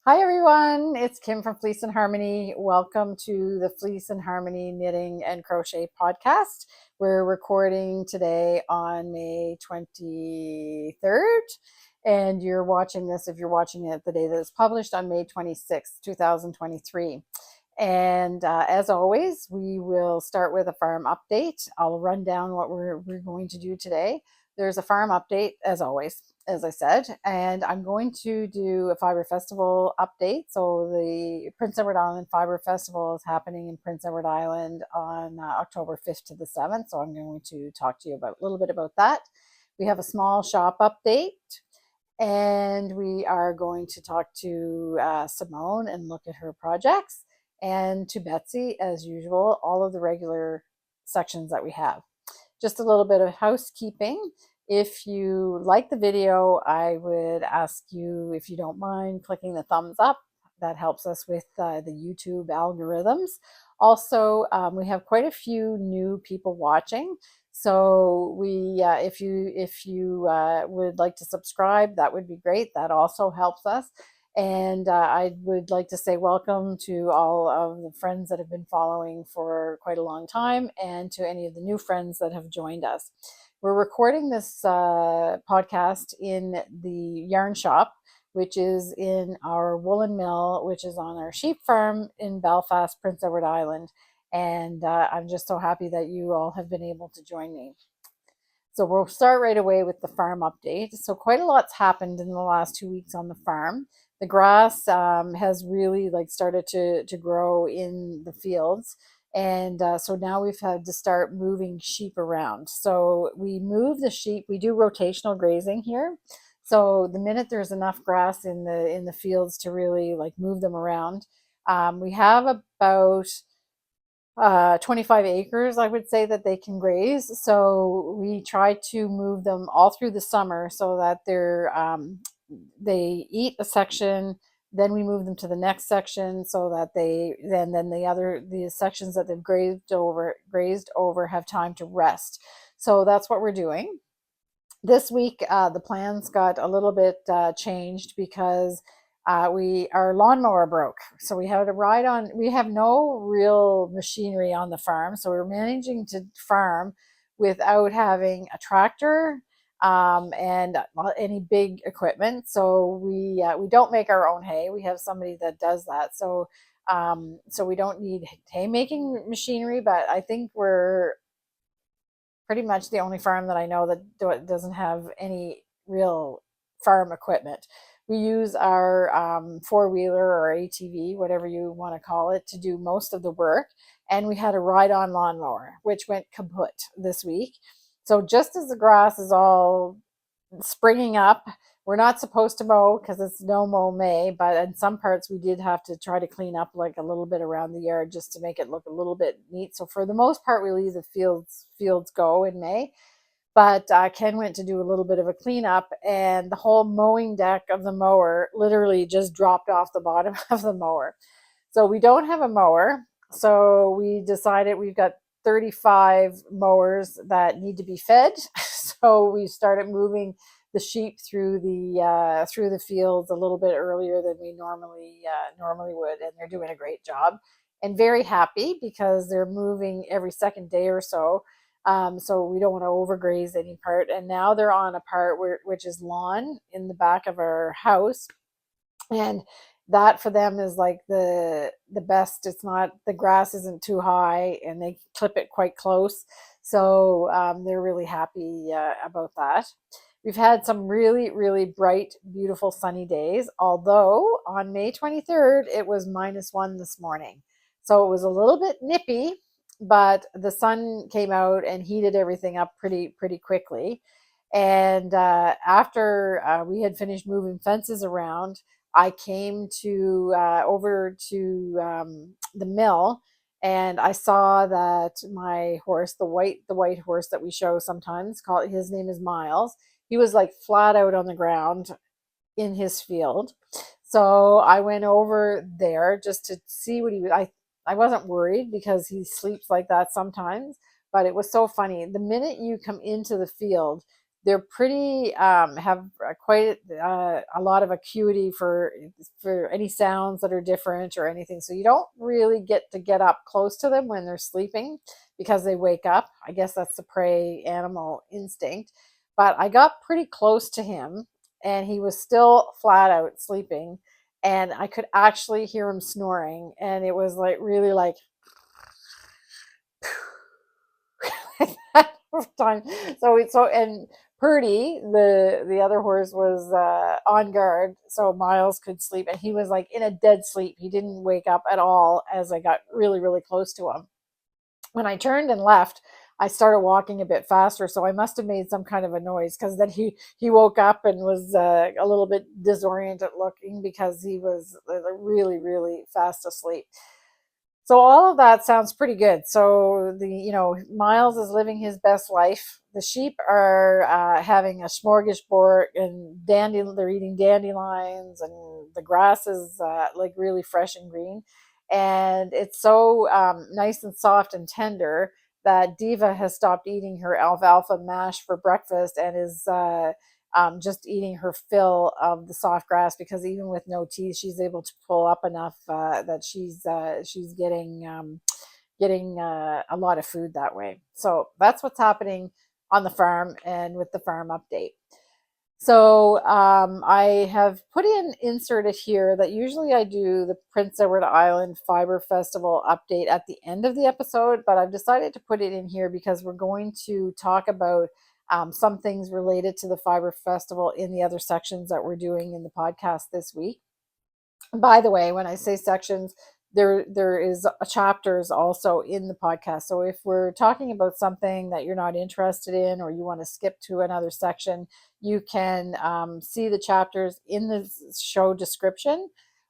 Hi everyone, it's Kim from Fleece and Harmony. Welcome to the Fleece and Harmony Knitting and Crochet podcast. We're recording today on May 23rd, and you're watching this, if you're watching it the day that it's published, on May 26th, 2023. And as always, we will start with a farm update. I'll run down what we're going to do today. There's a farm update, as always, as I said, and I'm going to do a Fibre Festival update. So the Prince Edward Island Fibre Festival is happening in Prince Edward Island on October 5th to the 7th. So I'm going to talk to you about a little bit about that. We have a small shop update, and we are going to talk to Simone and look at her projects, and to Betsy, as usual, all of the regular sections that we have. Just a little bit of housekeeping. If you like the video, I would ask you, if you don't mind, clicking the thumbs up. That helps us with the YouTube algorithms. Also, we have quite a few new people watching. So if you would like to subscribe, that would be great. That also helps us. And I would like to say welcome to all of the friends that have been following for quite a long time, and to any of the new friends that have joined us. We're recording this podcast in the yarn shop, which is in our woolen mill, which is on our sheep farm in Belfast, Prince Edward Island. And I'm just so happy that you all have been able to join me. So we'll start right away with the farm update. So quite a lot's happened in the last 2 weeks on the farm. The grass has really started to grow in the fields. And so now we've had to start moving sheep around. So we move the sheep. We do rotational grazing here. So the minute there's enough grass in the fields to really move them around, we have about 25 acres, I would say, that they can graze. So we try to move them all through the summer so that they eat a section, then we move them to the next section so that then the sections that they've grazed over have time to rest. So that's what we're doing. This week, the plans got a little bit changed because our lawnmower broke. So we had to ride on. We have no real machinery on the farm, so we're managing to farm without having a tractor and any big equipment. So we don't make our own hay. We have somebody that does that. So we don't need hay making machinery, but I think we're pretty much the only farm that I know that doesn't have any real farm equipment. We use our four-wheeler or ATV, whatever you want to call it, to do most of the work. And we had a ride-on lawnmower, which went kaput this week. So just as the grass is all springing up, we're not supposed to mow because it's no mow May, but in some parts we did have to try to clean up a little bit around the yard just to make it look a little bit neat. So for the most part, we leave the fields go in May. But Ken went to do a little bit of a cleanup, and the whole mowing deck of the mower literally just dropped off the bottom of the mower. So we don't have a mower. So we decided we've got 35 mowers that need to be fed. So we started moving the sheep through the fields a little bit earlier than we normally would, and they're doing a great job and very happy because they're moving every second day or so. So we don't want to overgraze any part. And now they're on a part which is lawn in the back of our house, and that for them is the best. It's not, the grass isn't too high, and they clip it quite close. So they're really happy about that. We've had some really, really bright, beautiful sunny days, although on May 23rd, it was -1 this morning. So it was a little bit nippy, but the sun came out and heated everything up pretty quickly. And after we had finished moving fences around, I came over to the mill, and I saw that my horse, the white horse that we show sometimes, his name is Miles. He was flat out on the ground in his field. So I went over there just to see what he was. I wasn't worried because he sleeps like that sometimes, but it was so funny. The minute you come into the field, They're pretty, have quite a lot of acuity for any sounds that are different or anything. So you don't really get up close to them when they're sleeping because they wake up. I guess that's the prey animal instinct. But I got pretty close to him and he was still flat out sleeping, and I could actually hear him snoring, and it was like really like time. So and Purdy, the other horse, was on guard, so Miles could sleep, and he was like in a dead sleep. He didn't wake up at all as I got really, really close to him. When I turned and left, I started walking a bit faster, so I must have made some kind of a noise, because then he woke up and was a little bit disoriented looking because he was really, really fast asleep. So all of that sounds pretty good. So Miles is living his best life. The sheep are having a smorgasbord, and they're eating dandelions, and the grass is like really fresh and green, and it's so nice and soft and tender that Diva has stopped eating her alfalfa mash for breakfast and is just eating her fill of the soft grass, because even with no teeth, she's able to pull up enough that she's getting a lot of food that way. So that's what's happening on the farm and with the farm update. So I have put inserted here that usually I do the Prince Edward Island Fibre Festival update at the end of the episode, but I've decided to put it in here because we're going to talk about some things related to the Fibre Festival in the other sections that we're doing in the podcast this week. By the way, when I say sections, there is chapters also in the podcast. So if we're talking about something that you're not interested in, or you want to skip to another section, you can see the chapters in the show description,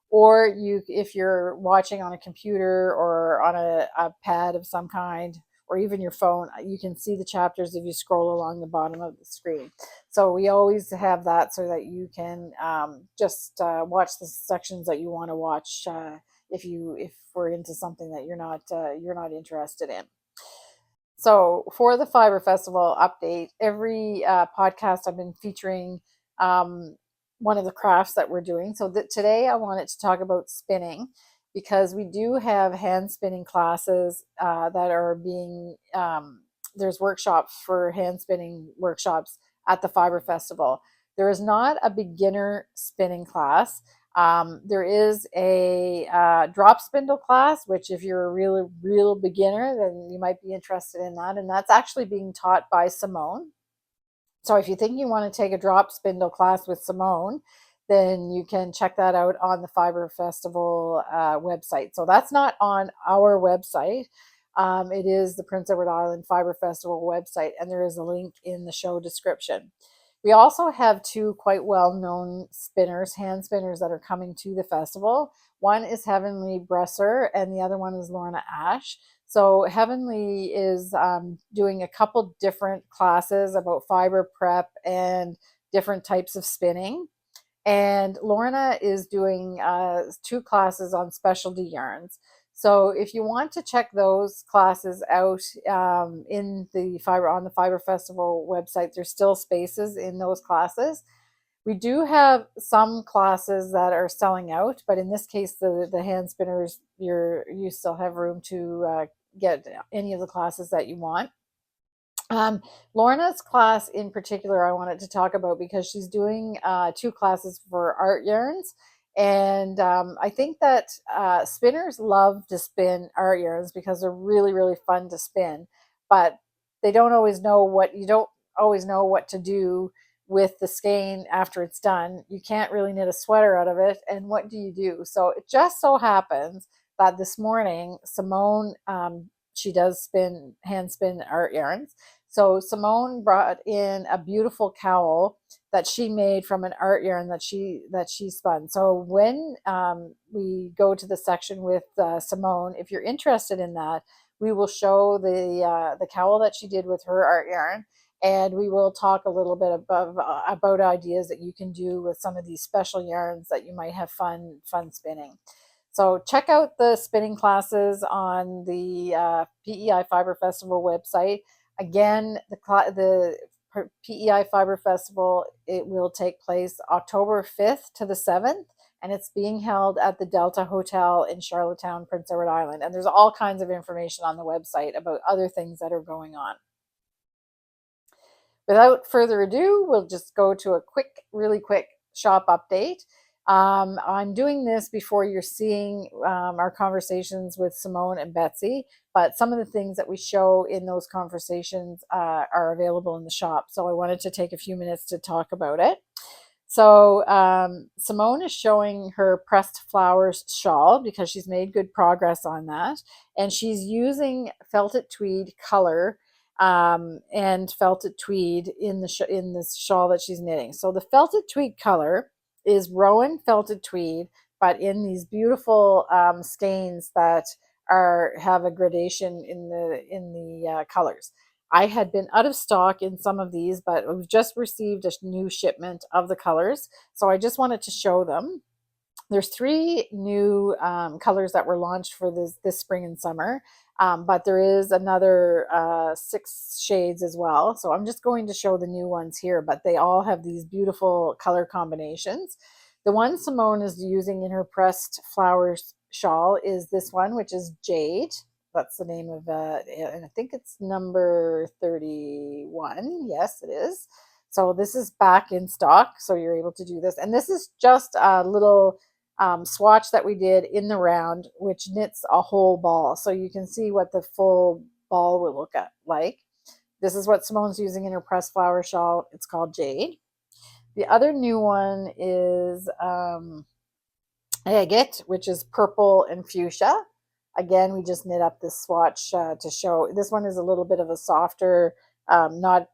or if you're watching on a computer or on a pad of some kind, or even your phone, you can see the chapters if you scroll along the bottom of the screen. So we always have that so that you can just watch the sections that you want to watch if we're into something that you're not interested in. So for the Fibre Festival update, every podcast I've been featuring one of the crafts that we're doing. So today I wanted to talk about spinning, because we do have hand spinning classes that are being, there's workshops for hand spinning workshops at the Fibre Festival. There is not a beginner spinning class. There is a drop spindle class, which if you're a real beginner, then you might be interested in that. And that's actually being taught by Simone. So if you think you want to take a drop spindle class with Simone, then you can check that out on the Fibre Festival website. So that's not on our website. It is the Prince Edward Island Fibre Festival website, and there is a link in the show description. We also have two quite well-known spinners, hand spinners, that are coming to the festival. One is Heavenly Bresser, and the other one is Lorna Ash. So Heavenly is doing a couple different classes about fiber prep and different types of spinning. And Lorna is doing 2 classes on specialty yarns. So if you want to check those classes out on the Fibre Festival website, there's still spaces in those classes. We do have some classes that are selling out, but in this case, the hand spinners, you still have room to get any of the classes that you want. Lorna's class in particular I wanted to talk about because she's doing 2 classes for art yarns, and I think that spinners love to spin art yarns because they're really, really fun to spin, but you don't always know what to do with the skein after it's done. You can't really knit a sweater out of it, and what do you do? So it just so happens that this morning Simone, she does hand spin art yarns. So Simone brought in a beautiful cowl that she made from an art yarn that she spun. So when we go to the section with Simone, if you're interested in that, we will show the cowl that she did with her art yarn, and we will talk a little bit about ideas that you can do with some of these special yarns that you might have fun spinning. So check out the spinning classes on the PEI Fibre Festival website. Again, the PEI Fibre Festival. It will take place October 5th to the 7th, and it's being held at the Delta Hotel in Charlottetown, Prince Edward Island. And there's all kinds of information on the website about other things that are going on. Without further ado, we'll just go to a really quick shop update. I'm doing this before you're seeing our conversations with Simone and Betsy, but some of the things that we show in those conversations are available in the shop. So I wanted to take a few minutes to talk about it. So Simone is showing her pressed flowers shawl because she's made good progress on that. And she's using felted tweed color and felted tweed in this shawl that she's knitting. So the felted tweed color is Rowan felted tweed, but in these beautiful skeins that have a gradation in the colors. I had been out of stock in some of these, but we've just received a new shipment of the colors, so I just wanted to show them. There's 3 new colors that were launched for this spring and summer, but there is another 6 shades as well. So I'm just going to show the new ones here, but they all have these beautiful color combinations. The one Simone is using in her pressed flowers shawl is this one, which is Jade. That's the name of and I think it's number 31. Yes, it is. So this is back in stock, so you're able to do this. And this is just a little swatch that we did in the round, which knits a whole ball. So you can see what the full ball will look like. This is what Simone's using in her pressed flower shawl. It's called Jade. The other new one is Agate, which is purple and fuchsia. Again, we just knit up this swatch to show. This one is a little bit of a softer, not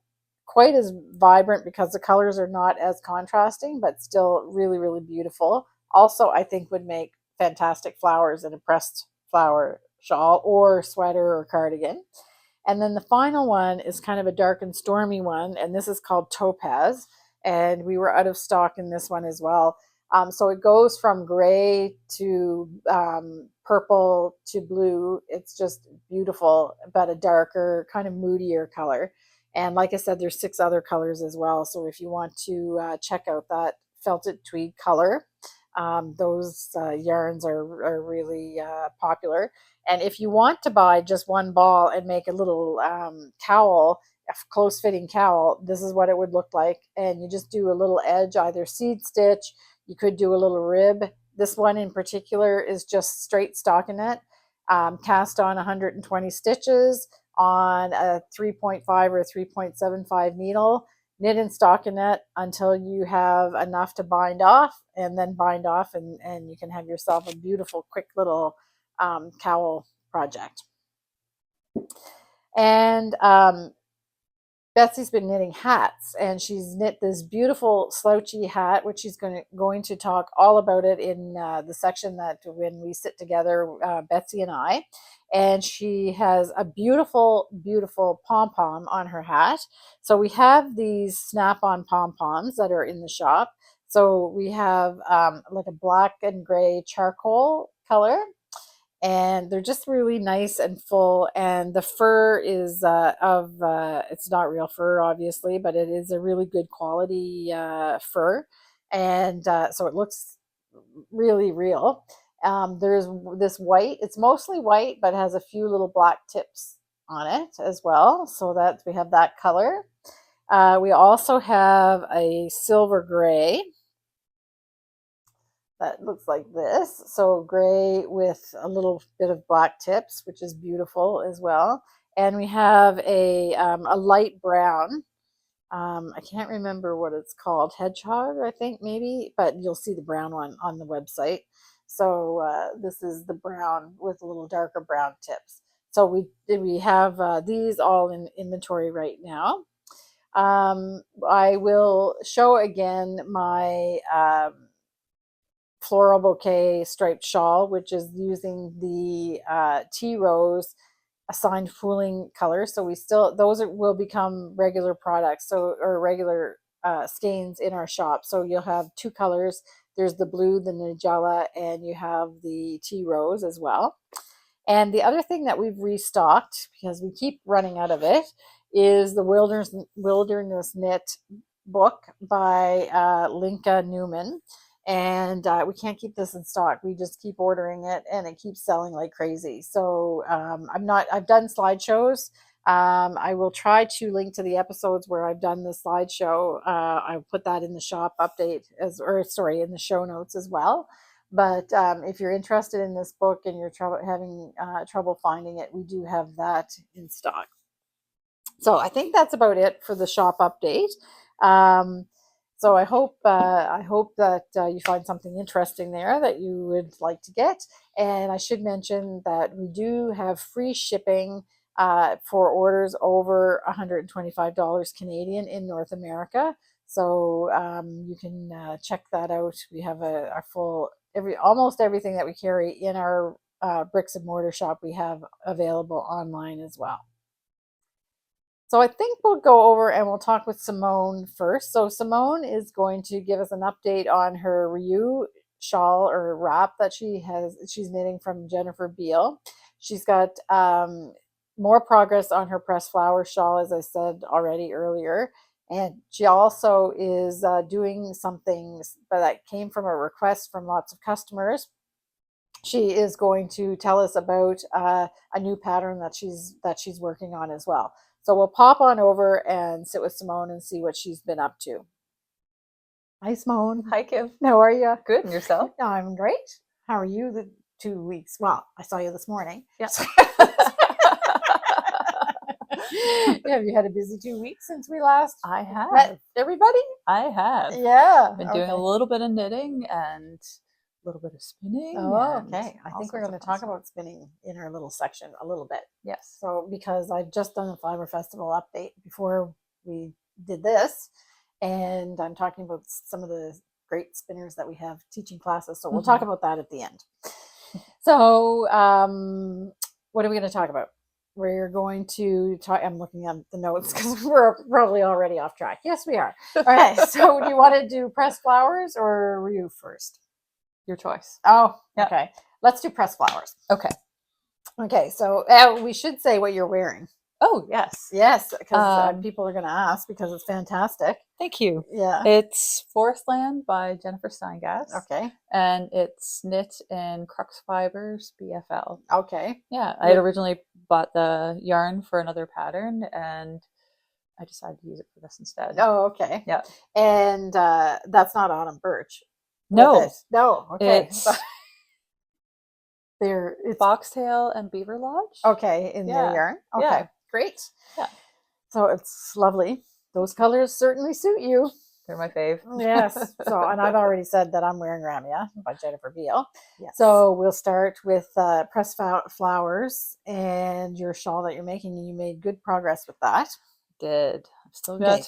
quite as vibrant because the colors are not as contrasting, but still really, really beautiful. Also, I think would make fantastic flowers in a pressed flower shawl or sweater or cardigan. And then the final one is kind of a dark and stormy one, and this is called Topaz. And we were out of stock in this one as well. So it goes from gray to purple to blue. It's just beautiful, but a darker, kind of moodier color. And like I said, there's 6 other colors as well. So if you want to check out that felted tweed color, those yarns are really popular. And if you want to buy just one ball and make a little cowl, a close fitting cowl, this is what it would look like. And you just do a little edge, either seed stitch. You could do a little rib. This one in particular is just straight stockinette, cast on 120 stitches on a 3.5 or 3.75 needle. Knit in stockinette until you have enough to bind off, and then bind off, and you can have yourself a beautiful, quick little cowl project. And Betsy's been knitting hats, and she's knit this beautiful slouchy hat, which she's going to talk all about it in the section that when we sit together, Betsy and I. And she has a beautiful, beautiful pom-pom on her hat. So we have these snap-on pom-poms that are in the shop. So we have like a black and gray charcoal color, and they're just really nice and full. And the fur is it's not real fur, obviously, but it is a really good quality fur, and so it looks really real. There's this white, it's mostly white, but has a few little black tips on it as well, so that we have that color. We also have a silver gray that looks like this. So gray with a little bit of black tips, which is beautiful as well. And we have a light brown. I can't remember what it's called. Hedgehog, I think, maybe, but you'll see the brown one on the website. So this is the brown with a little darker brown tips. So we have these all in inventory right now. I will show again my Floral Bouquet striped shawl, which is using the tea rose assigned pooling color. So will become regular products, or regular skeins in our shop. So you'll have 2 colors. There's the blue, the Nigella, and you have the tea rose as well. And the other thing that we've restocked, because we keep running out of it, is the Wilderness Knit book by Linka Newman. And we can't keep this in stock. We just keep ordering it, and it keeps selling like crazy. So I've done slideshows. I will try to link to the episodes where I've done the slideshow. I'll put that in the shop update in the show notes as well. But if you're interested in this book and you're having trouble finding it, we do have that in stock. So I think that's about it for the shop update. So I hope that you find something interesting there that you would like to get. And I should mention that we do have free shipping for orders over $125 Canadian in North America. So you can check that out. We have our full almost everything that we carry in our bricks and mortar shop we have available online as well. So I think we'll go over and we'll talk with Simone first. So Simone is going to give us an update on her Rioux shawl or wrap that she's knitting from Jennifer Beale. She's got more progress on her pressed flower shawl, as I said already earlier. And she also is doing something that came from a request from lots of customers. She is going to tell us about a new pattern that she's working on as well. So we'll pop on over and sit with Simone and see what she's been up to. Hi, Simone. Hi, Kim. How are you? Good. And yourself? I'm great. How are you the 2 weeks? Well, I saw you this morning. Yes. Have you had a busy 2 weeks since we last I have. met everybody? I have. Yeah. Been doing a little bit of knitting and a little bit of spinning. Oh, okay. I think we're going to talk about spinning in our little section a little bit. Yes. So because I've just done a Fibre Festival update before we did this, and I'm talking about some of the great spinners that we have teaching classes. So we'll talk about that at the end. So what are we going to talk about? We're going to talk. I'm looking at the notes because we're probably already off track. Yes, we are. All right. So do you want to do pressed flowers or Rioux first? Your choice. Oh, yep. Okay. Let's do pressed flowers. Okay. Okay. So we should say what you're wearing. Oh, yes. Yes, because people are going to ask because it's fantastic. Thank you. Yeah. It's Forestland by Jennifer Steingass. Okay. And it's knit in Crux Fibers BFL. Okay. Yeah. I had originally bought the yarn for another pattern and I decided to use it for this instead. Oh, okay. Yeah. And that's not autumn birch. No. No. Okay. It's Foxtail and Beaver Lodge. Okay. In their yarn. Okay. Yeah. Great. Yeah. So it's lovely. Those colors certainly suit you. They're my fave. Yes. So, and I've already said that I'm wearing Ramea by Jennifer Beale. Yes. So we'll start with pressed flowers and your shawl that you're making. And you made good progress with that. Did. I've still got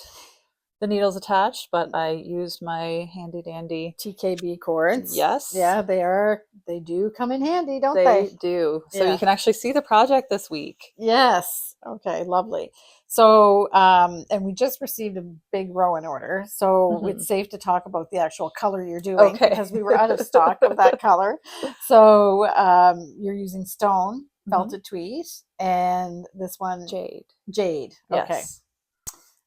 the needles attached, but I used my handy dandy TKB cords. Yes. Yeah, they do come in handy, don't they? They do. So you can actually see the project this week. Yes. Okay, lovely. So, and we just received a big Rowan order, so it's safe to talk about the actual color you're doing because we were out of stock of that color. So, you're using stone felted tweed, and this one Jade. Yes. Okay.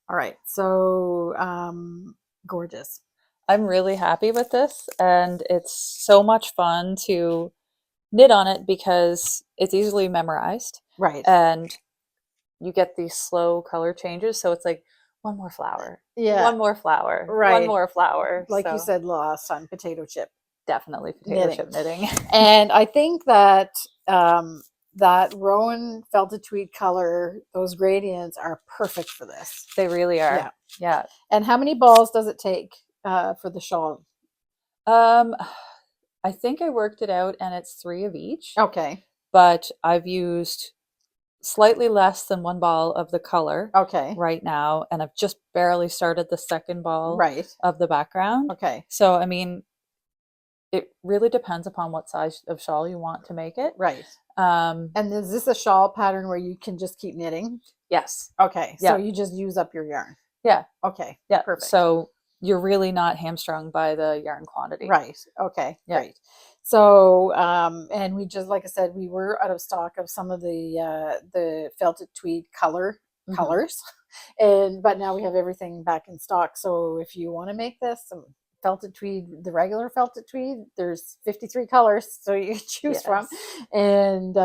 All right. So, gorgeous. I'm really happy with this, and it's so much fun to knit on it because it's easily memorized. Right. And you get these slow color changes. So it's like one more flower. Yeah. One more flower. Right. One more flower. Like you said last time, potato chip. Definitely potato chip knitting. And I think that that Rowan felted tweed color, those gradients are perfect for this. They really are. Yeah. And how many balls does it take for the shawl? I think I worked it out and it's 3 of each. Okay. But I've used slightly less than 1 ball of the color right now, and I've just barely started the second ball of the background. Okay. So, I mean, it really depends upon what size of shawl you want to make it. Right. And is this a shawl pattern where you can just keep knitting? Yes. Okay. So you just use up your yarn. Yeah. Okay. Yeah. Perfect. So you're really not hamstrung by the yarn quantity. Right. Okay. Yeah. Great. So, and we just, like I said, we were out of stock of some of the felted tweed color colors. But now we have everything back in stock. So if you want to make this some felted tweed, the regular felted tweed, there's 53 colors, so you can choose from. And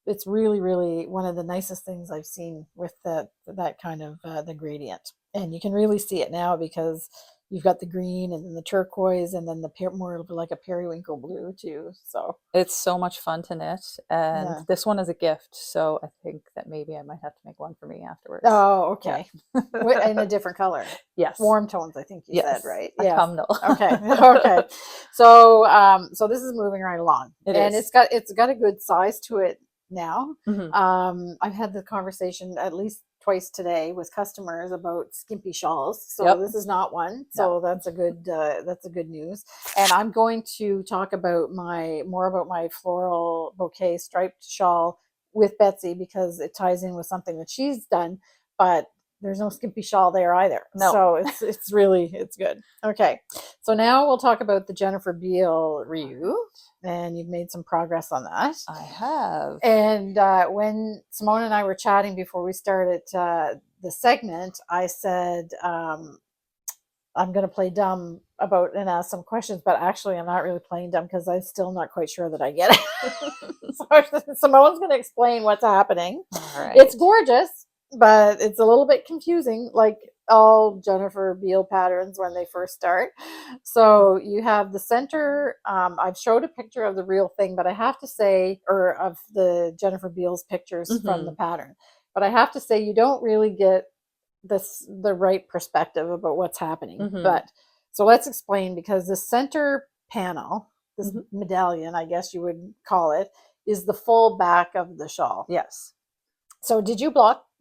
it's really, really one of the nicest things I've seen with that kind of the gradient. And you can really see it now because you've got the green and then the turquoise and then the more like a periwinkle blue too. So it's so much fun to knit, and this one is a gift. So I think that maybe I might have to make one for me afterwards. Oh, okay. In a different color. Yes. Warm tones, I think you said, right? Yeah. Autumnal. Okay. Okay. So so this is moving right along. It's got a good size to it now. I've had the conversation at least twice today with customers about skimpy shawls. So this is not one. So that's a good news. And I'm going to talk about more about my floral bouquet striped shawl with Betsy because it ties in with something that she's done, but there's no skimpy shawl there either. No. So it's good. Okay. So now we'll talk about the Jennifer Beale Rioux. And you've made some progress on that. I have. And when Simone and I were chatting before we started the segment, I said, I'm going to play dumb and ask some questions, but actually I'm not really playing dumb because I'm still not quite sure that I get it. So Simone's going to explain what's happening. All right. It's gorgeous, but it's a little bit confusing, like all Jennifer Beale patterns when they first start. So you have the center. I've showed a picture of the real thing, but I have to say, or of the Jennifer Beale's pictures from the pattern, but I have to say you don't really get the right perspective about what's happening. But so let's explain, because the center panel, this medallion, I guess you would call it, is the full back of the shawl. Yes. So did you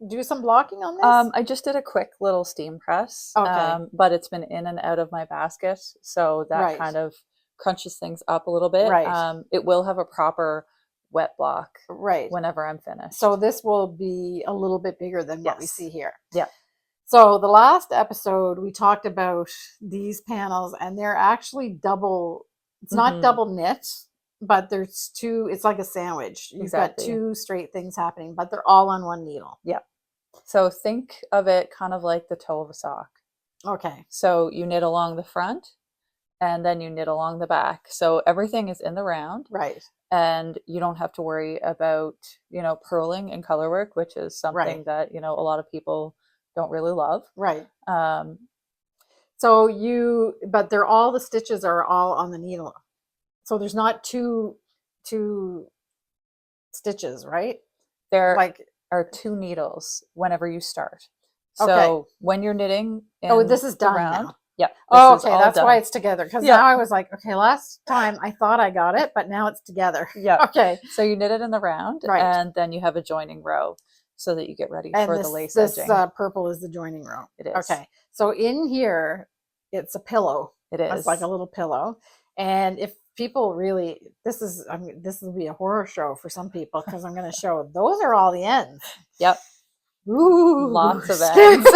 do some blocking on this? I just did a quick little steam press, okay. But it's been in and out of my basket, so that kind of crunches things up a little bit. Right. It will have a proper wet block whenever I'm finished. So this will be a little bit bigger than what we see here. Yeah. So the last episode we talked about these panels, and they're actually double. It's not double knit, but there's two. It's like a sandwich. You've got two straight things happening, but they're all on one needle. Yeah. So think of it kind of like the toe of a sock. Okay. So you knit along the front, and then you knit along the back. So everything is in the round. Right. And you don't have to worry about, purling and color work, which is something that, a lot of people don't really love. Right. But the stitches are all on the needle. So there's not two stitches, right? There are two needles whenever you start. So when you're knitting this is done now. Yep. Okay, that's why it's together. Because now I was like, okay, last time I thought I got it, but now it's together. Yeah. Okay. So you knit it in the round, and then you have a joining row so that you get ready for the lace edging. This purple is the joining row. It is. Okay. So in here, it's a pillow. It is. It's like a little pillow. And if people really, this will be a horror show for some people, because I'm going to show those are all the ends. Yep. Ooh, lots of ends.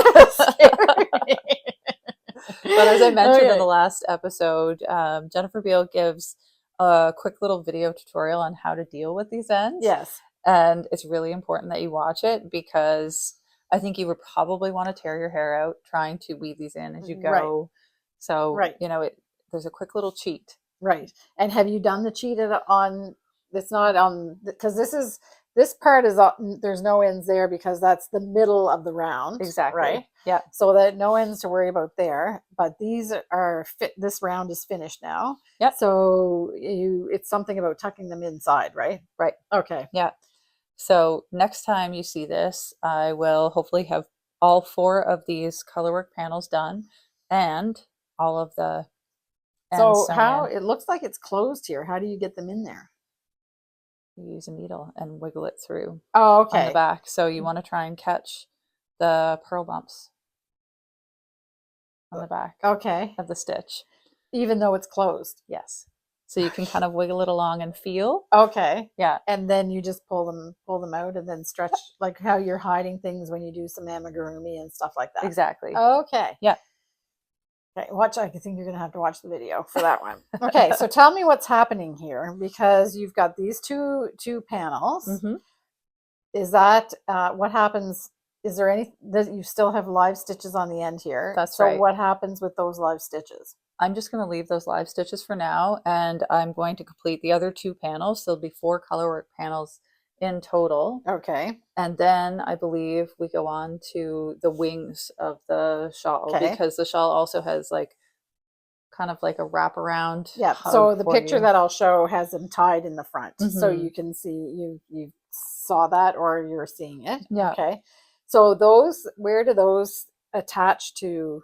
But as I mentioned in the last episode, Jennifer Beale gives a quick little video tutorial on how to deal with these ends. Yes. And it's really important that you watch it, because I think you would probably want to tear your hair out trying to weave these in as you go. Right. So, there's a quick little cheat. Right. And have you done the cheat on, it's not on, because this part is, there's no ends there because that's the middle of the round. Exactly. Right. Yeah. So that no ends to worry about there, but these are this round is finished now. Yep. So it's something about tucking them inside, right? Right. Okay. Yeah. So next time you see this, I will hopefully have all 4 of these colorwork panels done and all of the ends sewn in. It looks like it's closed here. How do you get them in there? You use a needle and wiggle it through. Oh, okay. On the back. So you want to try and catch the purl bumps on the back. Okay. Of the stitch. Even though it's closed. Yes. So you can kind of wiggle it along and feel. Okay. Yeah. And then you just pull them out and then stretch, like how you're hiding things when you do some amigurumi and stuff like that. Exactly. Okay. Yeah. Okay, I think you're going to have to watch the video for that one. Okay, so tell me what's happening here, because you've got these two panels. is that what happens? Is there any that you still have live stitches on the end here? That's so right. What happens with those live stitches? I'm just going to leave those live stitches for now, and I'm going to complete the other 2 panels. So there'll be 4 colorwork panels in total. Okay. And then I believe we go on to the wings of the shawl, Okay. because the shawl also has like kind of like a wraparound. Yeah. So the picture that I'll show has them tied in the front, so you can see you saw that, or you're seeing it. Yeah. Okay. So those, where do those attach to?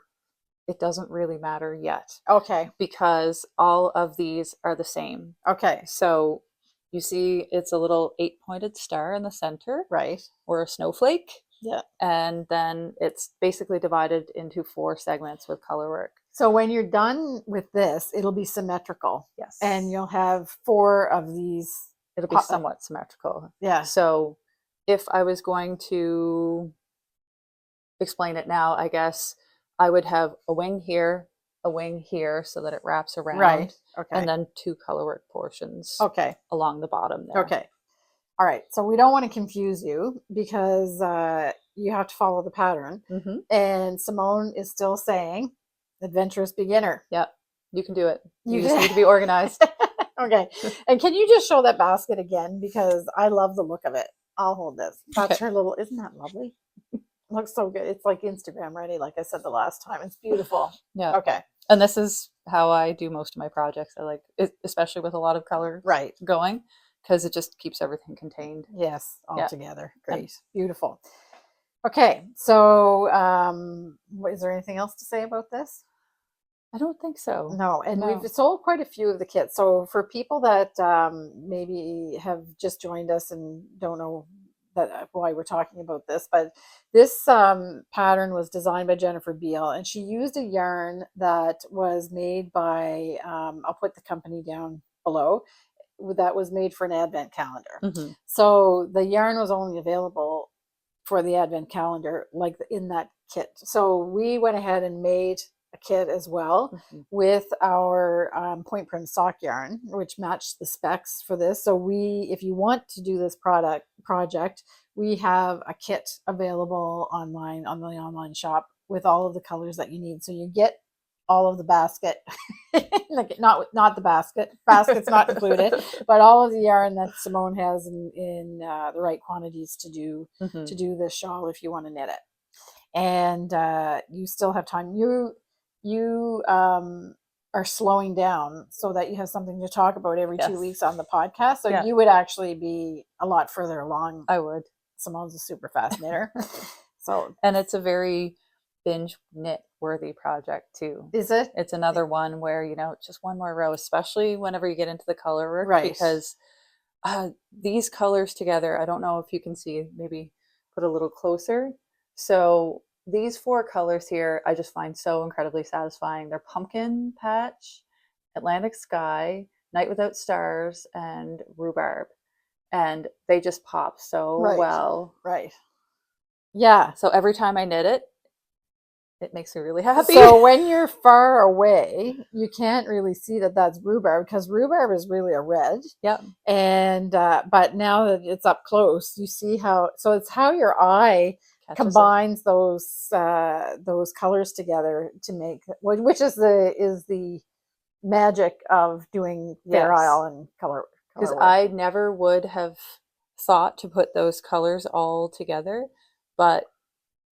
It doesn't really matter yet. Okay. Because all of these are the same. Okay. So you see it's a little 8-pointed star in the center. Right. Or a snowflake. Yeah. And then it's basically divided into 4 segments with colorwork. So when you're done with this, it'll be symmetrical. Yes. And you'll have 4 of these. It'll be somewhat symmetrical. Yeah. So if I was going to explain it now, I guess I would have a wing here, so that it wraps around. Right. Okay. And then 2 colorwork portions. Okay. Along the bottom there. Okay. All right. So we don't want to confuse you, because you have to follow the pattern. Mm-hmm. And Simone is still saying, adventurous beginner. Yep. You can do it. You just need to be organized. Okay. And can you just show that basket again? Because I love the look of it. I'll hold this. That's Okay. her little, isn't that lovely? Looks so good. It's like Instagram ready, like I said the last time. It's beautiful. Yeah. Okay. And this is how I do most of my projects. I like it, especially with a lot of color right going, because it just keeps everything contained. Yes, all Yeah. together. Great. Beautiful. Okay. So is there anything else to say about this? I don't think so. No. And we've sold quite a few of the kits. So for people that maybe have just joined us and don't know that why we're talking about this, but this pattern was designed by Jennifer Beale, and she used a yarn that was made by I'll put the company down below, that was made for an advent calendar. Mm-hmm. So the yarn was only available for the advent calendar, like in that kit. So we went ahead and made a kit as well, mm-hmm. with our point prim sock yarn, which matched the specs for this. So if you want to do this project, we have a kit available online on the online shop with all of the colors that you need. So you get all of the basket, like not the basket's not included, but all of the yarn that Simone has in the right quantities to do mm-hmm. to do this shawl if you want to knit it. And you still have time. You are slowing down so that you have something to talk about every yes. 2 weeks on the podcast. So yeah. you would actually be a lot further along. I would. Simone's a super fast knitter. So, and it's a very binge knit worthy project too. Is it? It's another one where, just one more row, especially whenever you get into the color work, right? Because these colors together, I don't know if you can see, maybe put a little closer. So these 4 colors here, I just find so incredibly satisfying. They're Pumpkin Patch, Atlantic Sky, Night Without Stars, and Rhubarb. And they just pop so well. Right. Yeah. So every time I knit it, it makes me really happy. So when you're far away, you can't really see that that's rhubarb, because rhubarb is really a red. Yep. And but now that it's up close, you see how. So it's how your eye combines those colors together to make, which is the magic of doing Fair Isle and color. Because I never would have thought to put those colors all together, but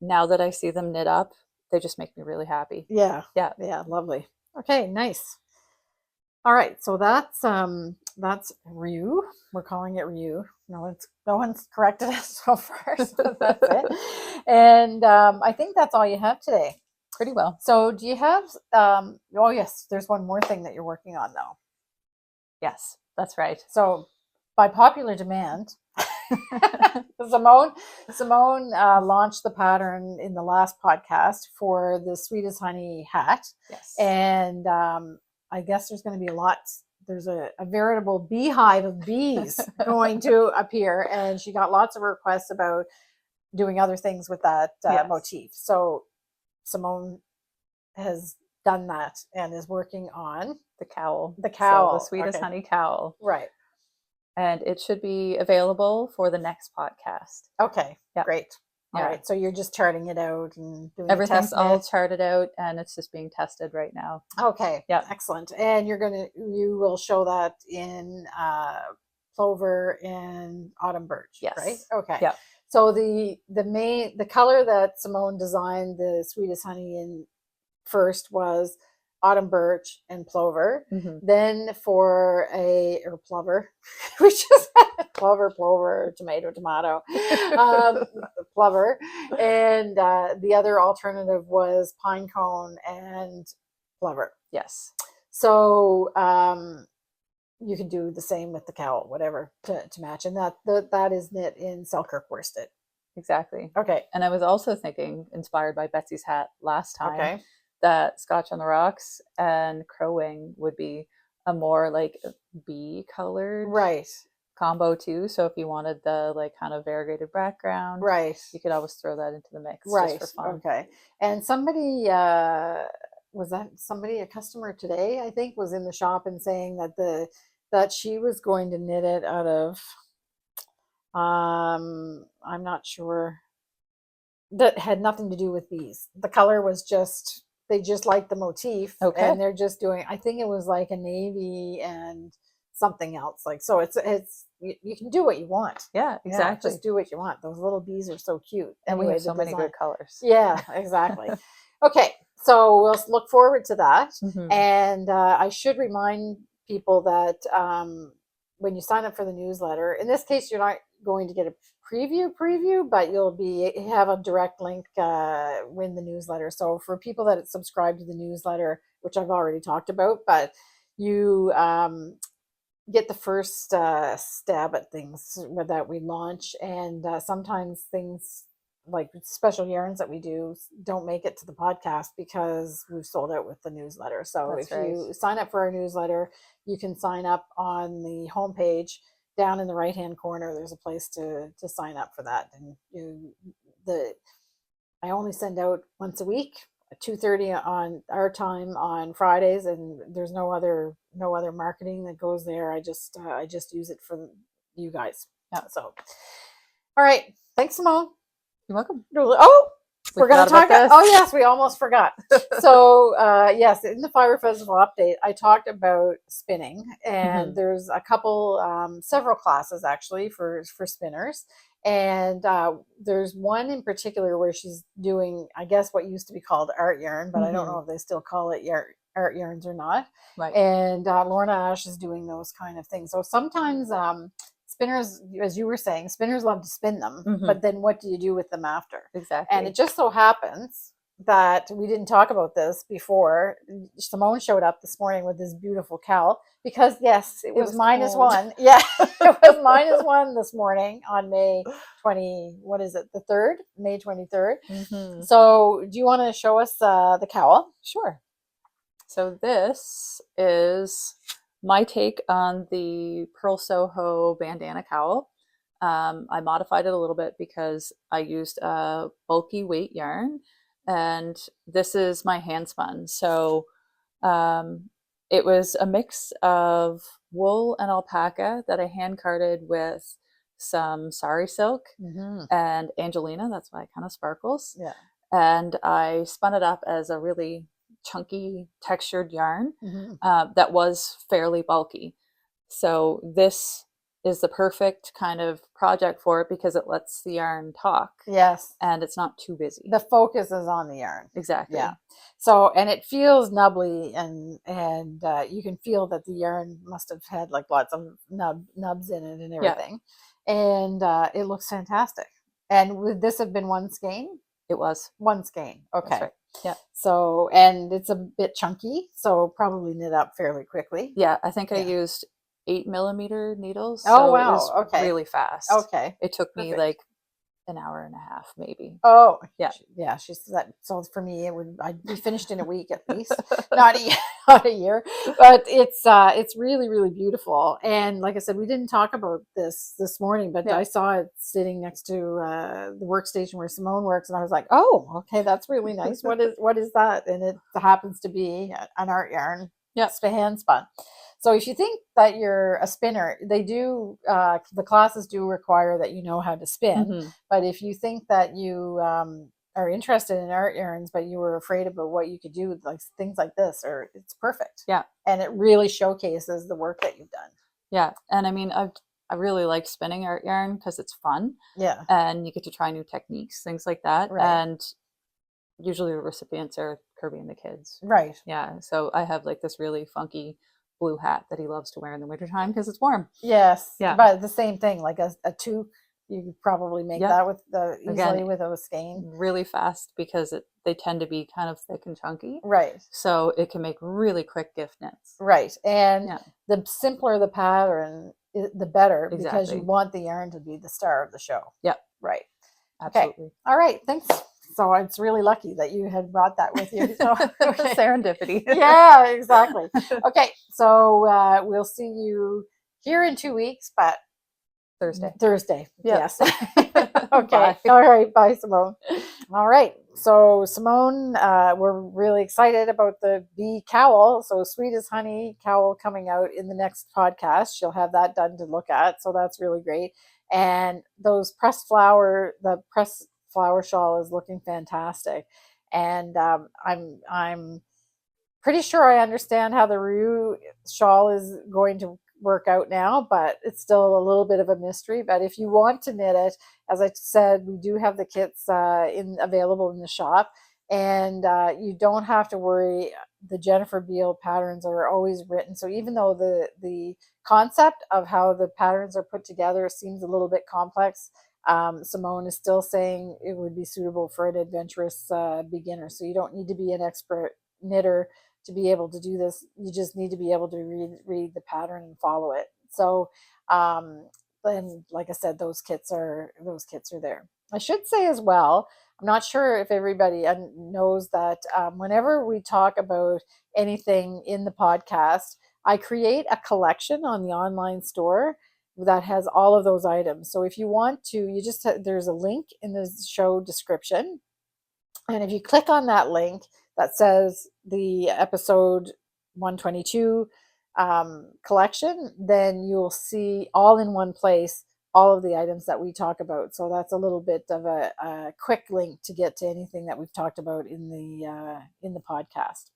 now that I see them knit up, they just make me really happy. Yeah. Yeah. Yeah. Lovely. Okay. Nice. All right. So that's Rioux. We're calling it Rioux. No one's corrected us so far. So that's it. And I think that's all you have today. Pretty well. So do you have, oh yes, there's one more thing that you're working on though. Yes, that's right. So by popular demand, Simone launched the pattern in the last podcast for the Sweet as Honey hat. Yes. And I guess there's going to be there's a veritable beehive of bees going to appear. And she got lots of requests about doing other things with that motif. So Simone has done that and is working on the cowl. So the Sweet as Honey cowl. Right. and it should be available for the next podcast. Okay, Yeah. great. All Yeah. right, so you're just charting it out and doing Everything's a test all knit. charted out, and it's just being tested right now. Okay, Yeah. excellent. And you will show that in Plover and Autumn Birch, Yes. right? Okay. Yeah. So the color that Simone designed the Sweetest Honey in first was Autumn Birch and Plover. Mm-hmm. Then for or Plover, which is Plover, tomato, Plover. And the other alternative was Pine Cone and Plover. Yes. So you can do the same with the cowl, whatever, to match. And that is knit in Selkirk worsted. Exactly. Okay. And I was also thinking, inspired by Betsy's hat last time, Okay. that Scotch on the Rocks and Crowing would be a more like bee colored Right. combo too. So if you wanted the like kind of variegated background, right, you could always throw that into the mix, right, just for fun. Okay. And somebody was that somebody, a customer today, I think, was in the shop and saying that she was going to knit it out of I'm not sure, that had nothing to do with bees. The color was just, they just liked the motif. Okay. And they're just doing, I think it was like a navy and something else. Like, so it's you can do what you want. Yeah, exactly. Yeah, just do what you want. Those little bees are so cute. And we have so many good colors. Yeah, exactly. Okay, so we'll look forward to that. Mm-hmm. And I should remind people that when you sign up for the newsletter, in this case, you're not going to get a preview, but you'll have a direct link in the newsletter. So for people that subscribe to the newsletter, which I've already talked about, but you get the first stab at things that we launch, and sometimes things like special yarns that we do don't make it to the podcast because we've sold out with the newsletter. So That's if right. you sign up for our newsletter, you can sign up on the homepage. Down in the right hand corner, there's a place to sign up for that. And I only send out once a week at 2:30 on our time on Fridays, and there's no other marketing that goes there. I just use it for you guys. Yeah. So, all right. Thanks, Simone. You're welcome. Oh, we're going to talk about this. Oh, yes, we almost forgot. So, yes, in the Fibre Festival update, I talked about spinning, and there's a couple, several classes actually for spinners. And there's one in particular where she's doing, I guess, what used to be called art yarn, but I don't know if they still call it art yarns or not. Right. And Lorna Ash is doing those kind of things. So sometimes spinners, as you were saying, spinners love to spin them, but then what do you do with them after? Exactly. And it just so happens that we didn't talk about this before. Simone showed up this morning with this beautiful cowl because, yes, it was -1. Yeah, it was -1 this morning on May 20, what is it, the 3rd? May 23rd. So do you want to show us the cowl? Sure. So this is my take on the Pearl Soho bandana cowl. I modified it a little bit because I used a bulky weight yarn, and this is my hand spun. So it was a mix of wool and alpaca that I hand carded with some sari silk and Angelina. That's why it kind of sparkles. Yeah. And I spun it up as a really chunky textured yarn that was fairly bulky. So this is the perfect kind of project for it because it lets the yarn talk. Yes. And it's not too busy. The focus is on the yarn. Exactly. Yeah. So, and it feels nubbly, and you can feel that the yarn must have had like lots of nubs in it and everything. Yeah. And it looks fantastic. And would this have been one skein? It was. One skein. Okay. That's right. Yeah. So, and it's a bit chunky, so probably knit up fairly quickly. Yeah. I think I used 8mm needles. Oh, so wow. It was okay. really fast. Okay. It took me like an hour and a half, maybe. Oh, yeah. Yeah. She said that. So for me, I'd be finished in a week at least, not a year, but it's really, really beautiful. And like I said, we didn't talk about this morning, but I saw it sitting next to the workstation where Simone works. And I was like, oh, okay, that's really nice. What is that? And it happens to be an art yarn. hand spun. So if you think that you're a spinner, they do, the classes do require that you know how to spin. But if you think that you are interested in art yarns, but you were afraid about what you could do with like things like this, or it's perfect. Yeah. And it really showcases the work that you've done. Yeah. And I mean, I really like spinning art yarn because it's fun. Yeah. And you get to try new techniques, things like that. Right. And usually the recipients are Kirby and the kids. Right. Yeah. So I have like this really funky blue hat that he loves to wear in the wintertime because it's warm. Yes. Yeah. But the same thing, like a toque, you could probably make that with easily with a skein. Really fast because they tend to be kind of thick and chunky. Right. So it can make really quick gift knits. Right. And the simpler the pattern, the better, because you want the yarn to be the star of the show. Yep. Right. Absolutely. Okay. All right. Thanks. So it's really lucky that you had brought that with you. So, serendipity. Yeah, exactly. Okay. So we'll see you here in 2 weeks, but Thursday. Yes. Okay. Bye. All right. Bye, Simone. All right. So Simone, we're really excited about the bee cowl. So Sweet as Honey cowl coming out in the next podcast. She'll have that done to look at. So that's really great. And those the pressed flower shawl is looking fantastic. And I'm pretty sure I understand how the Rioux shawl is going to work out now, but it's still a little bit of a mystery. But if you want to knit it, as I said, we do have the kits available in the shop, and you don't have to worry. The Jennifer Beale patterns are always written, so even though the concept of how the patterns are put together seems a little bit complex, Simone is still saying it would be suitable for an adventurous beginner. So you don't need to be an expert knitter to be able to do this. You just need to be able to read the pattern and follow it. So and like I said, those kits are there. I should say as well, I'm not sure if everybody knows that whenever we talk about anything in the podcast, I create a collection on the online store that has all of those items. So if you want to, there's a link in the show description, and if you click on that link that says the episode 122 collection, then you'll see all in one place all of the items that we talk about. So that's a little bit of a quick link to get to anything that we've talked about in the podcast.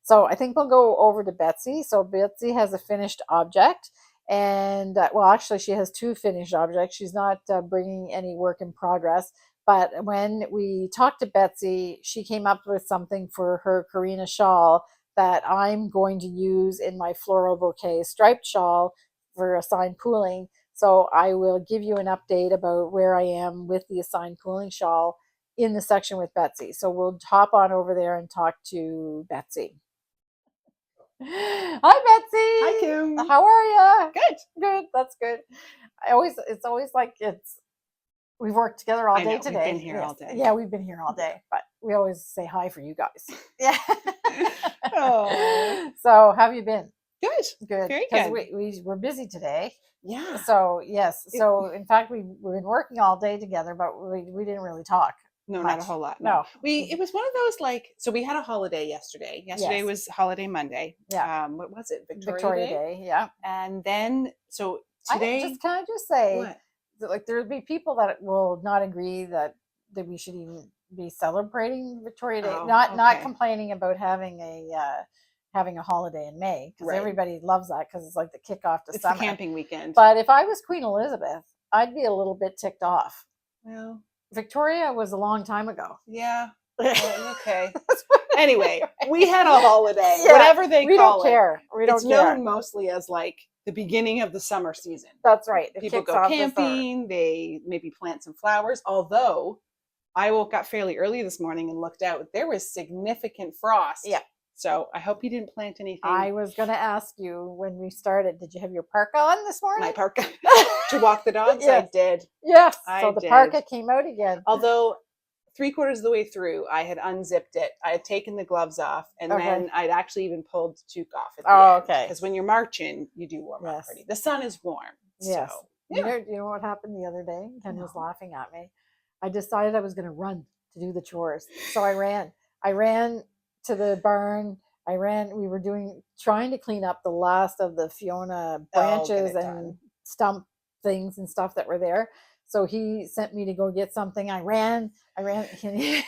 So I think we'll go over to Betsy. So Betsy has a finished object, and well, actually she has two finished objects. She's not bringing any work in progress. But when we talked to Betsy, she came up with something for her Carina Shawl that I'm going to use in my Floral Bouquet striped shawl for assigned pooling. So I will give you an update about where I am with the assigned pooling shawl in the section with Betsy. So we'll hop on over there and talk to Betsy. Hi, Betsy. Hi, Kim. How are you? Good. Good. That's good. It's always like we've worked together all day today. We've been here all day. Yeah, we've been here all day, but we always say hi for you guys. Yeah. Oh. So, how have you been? Good. Good. Very good. We're busy today. Yeah. So, yes. So, in fact, we've been working all day together, but we didn't really talk. No, much. not a whole lot. No. It was one of those so we had a holiday yesterday. Yesterday was holiday Monday. Yeah. What was it? Victoria Day. Yeah. And then today. Can I just say, what? Like there'll be people that will not agree that we should even be celebrating Victoria Day. Oh, not complaining about having a holiday in May, because everybody loves that because it's like the kickoff to summer. The camping weekend. But if I was Queen Elizabeth, I'd be a little bit ticked off. Well, Victoria was a long time ago. yeah. Okay. Anyway, we had a holiday, whatever they call it. We don't care. It's known mostly as the beginning of the summer season. That's right. People go camping, they maybe plant some flowers. Although I woke up fairly early this morning and looked out, there was significant frost. Yeah. So I hope you didn't plant anything. I was going to ask you when we started, did you have your parka on this morning? My parka to walk the dogs? Yes. I did. Yes. I so the did. parka came out again. Although 3/4 of the way through, I had unzipped it. I had taken the gloves off, and then I'd actually even pulled the toque off at the end. Okay. Because when you're marching, you do warm up pretty. The sun is warm. Yes. So, you know what happened the other day? Ken was laughing at me. I decided I was going to run to do the chores. So I ran. I ran to the barn, we were trying to clean up the last of the Fiona branches and stump things and stuff that were there. So he sent me to go get something. I ran, and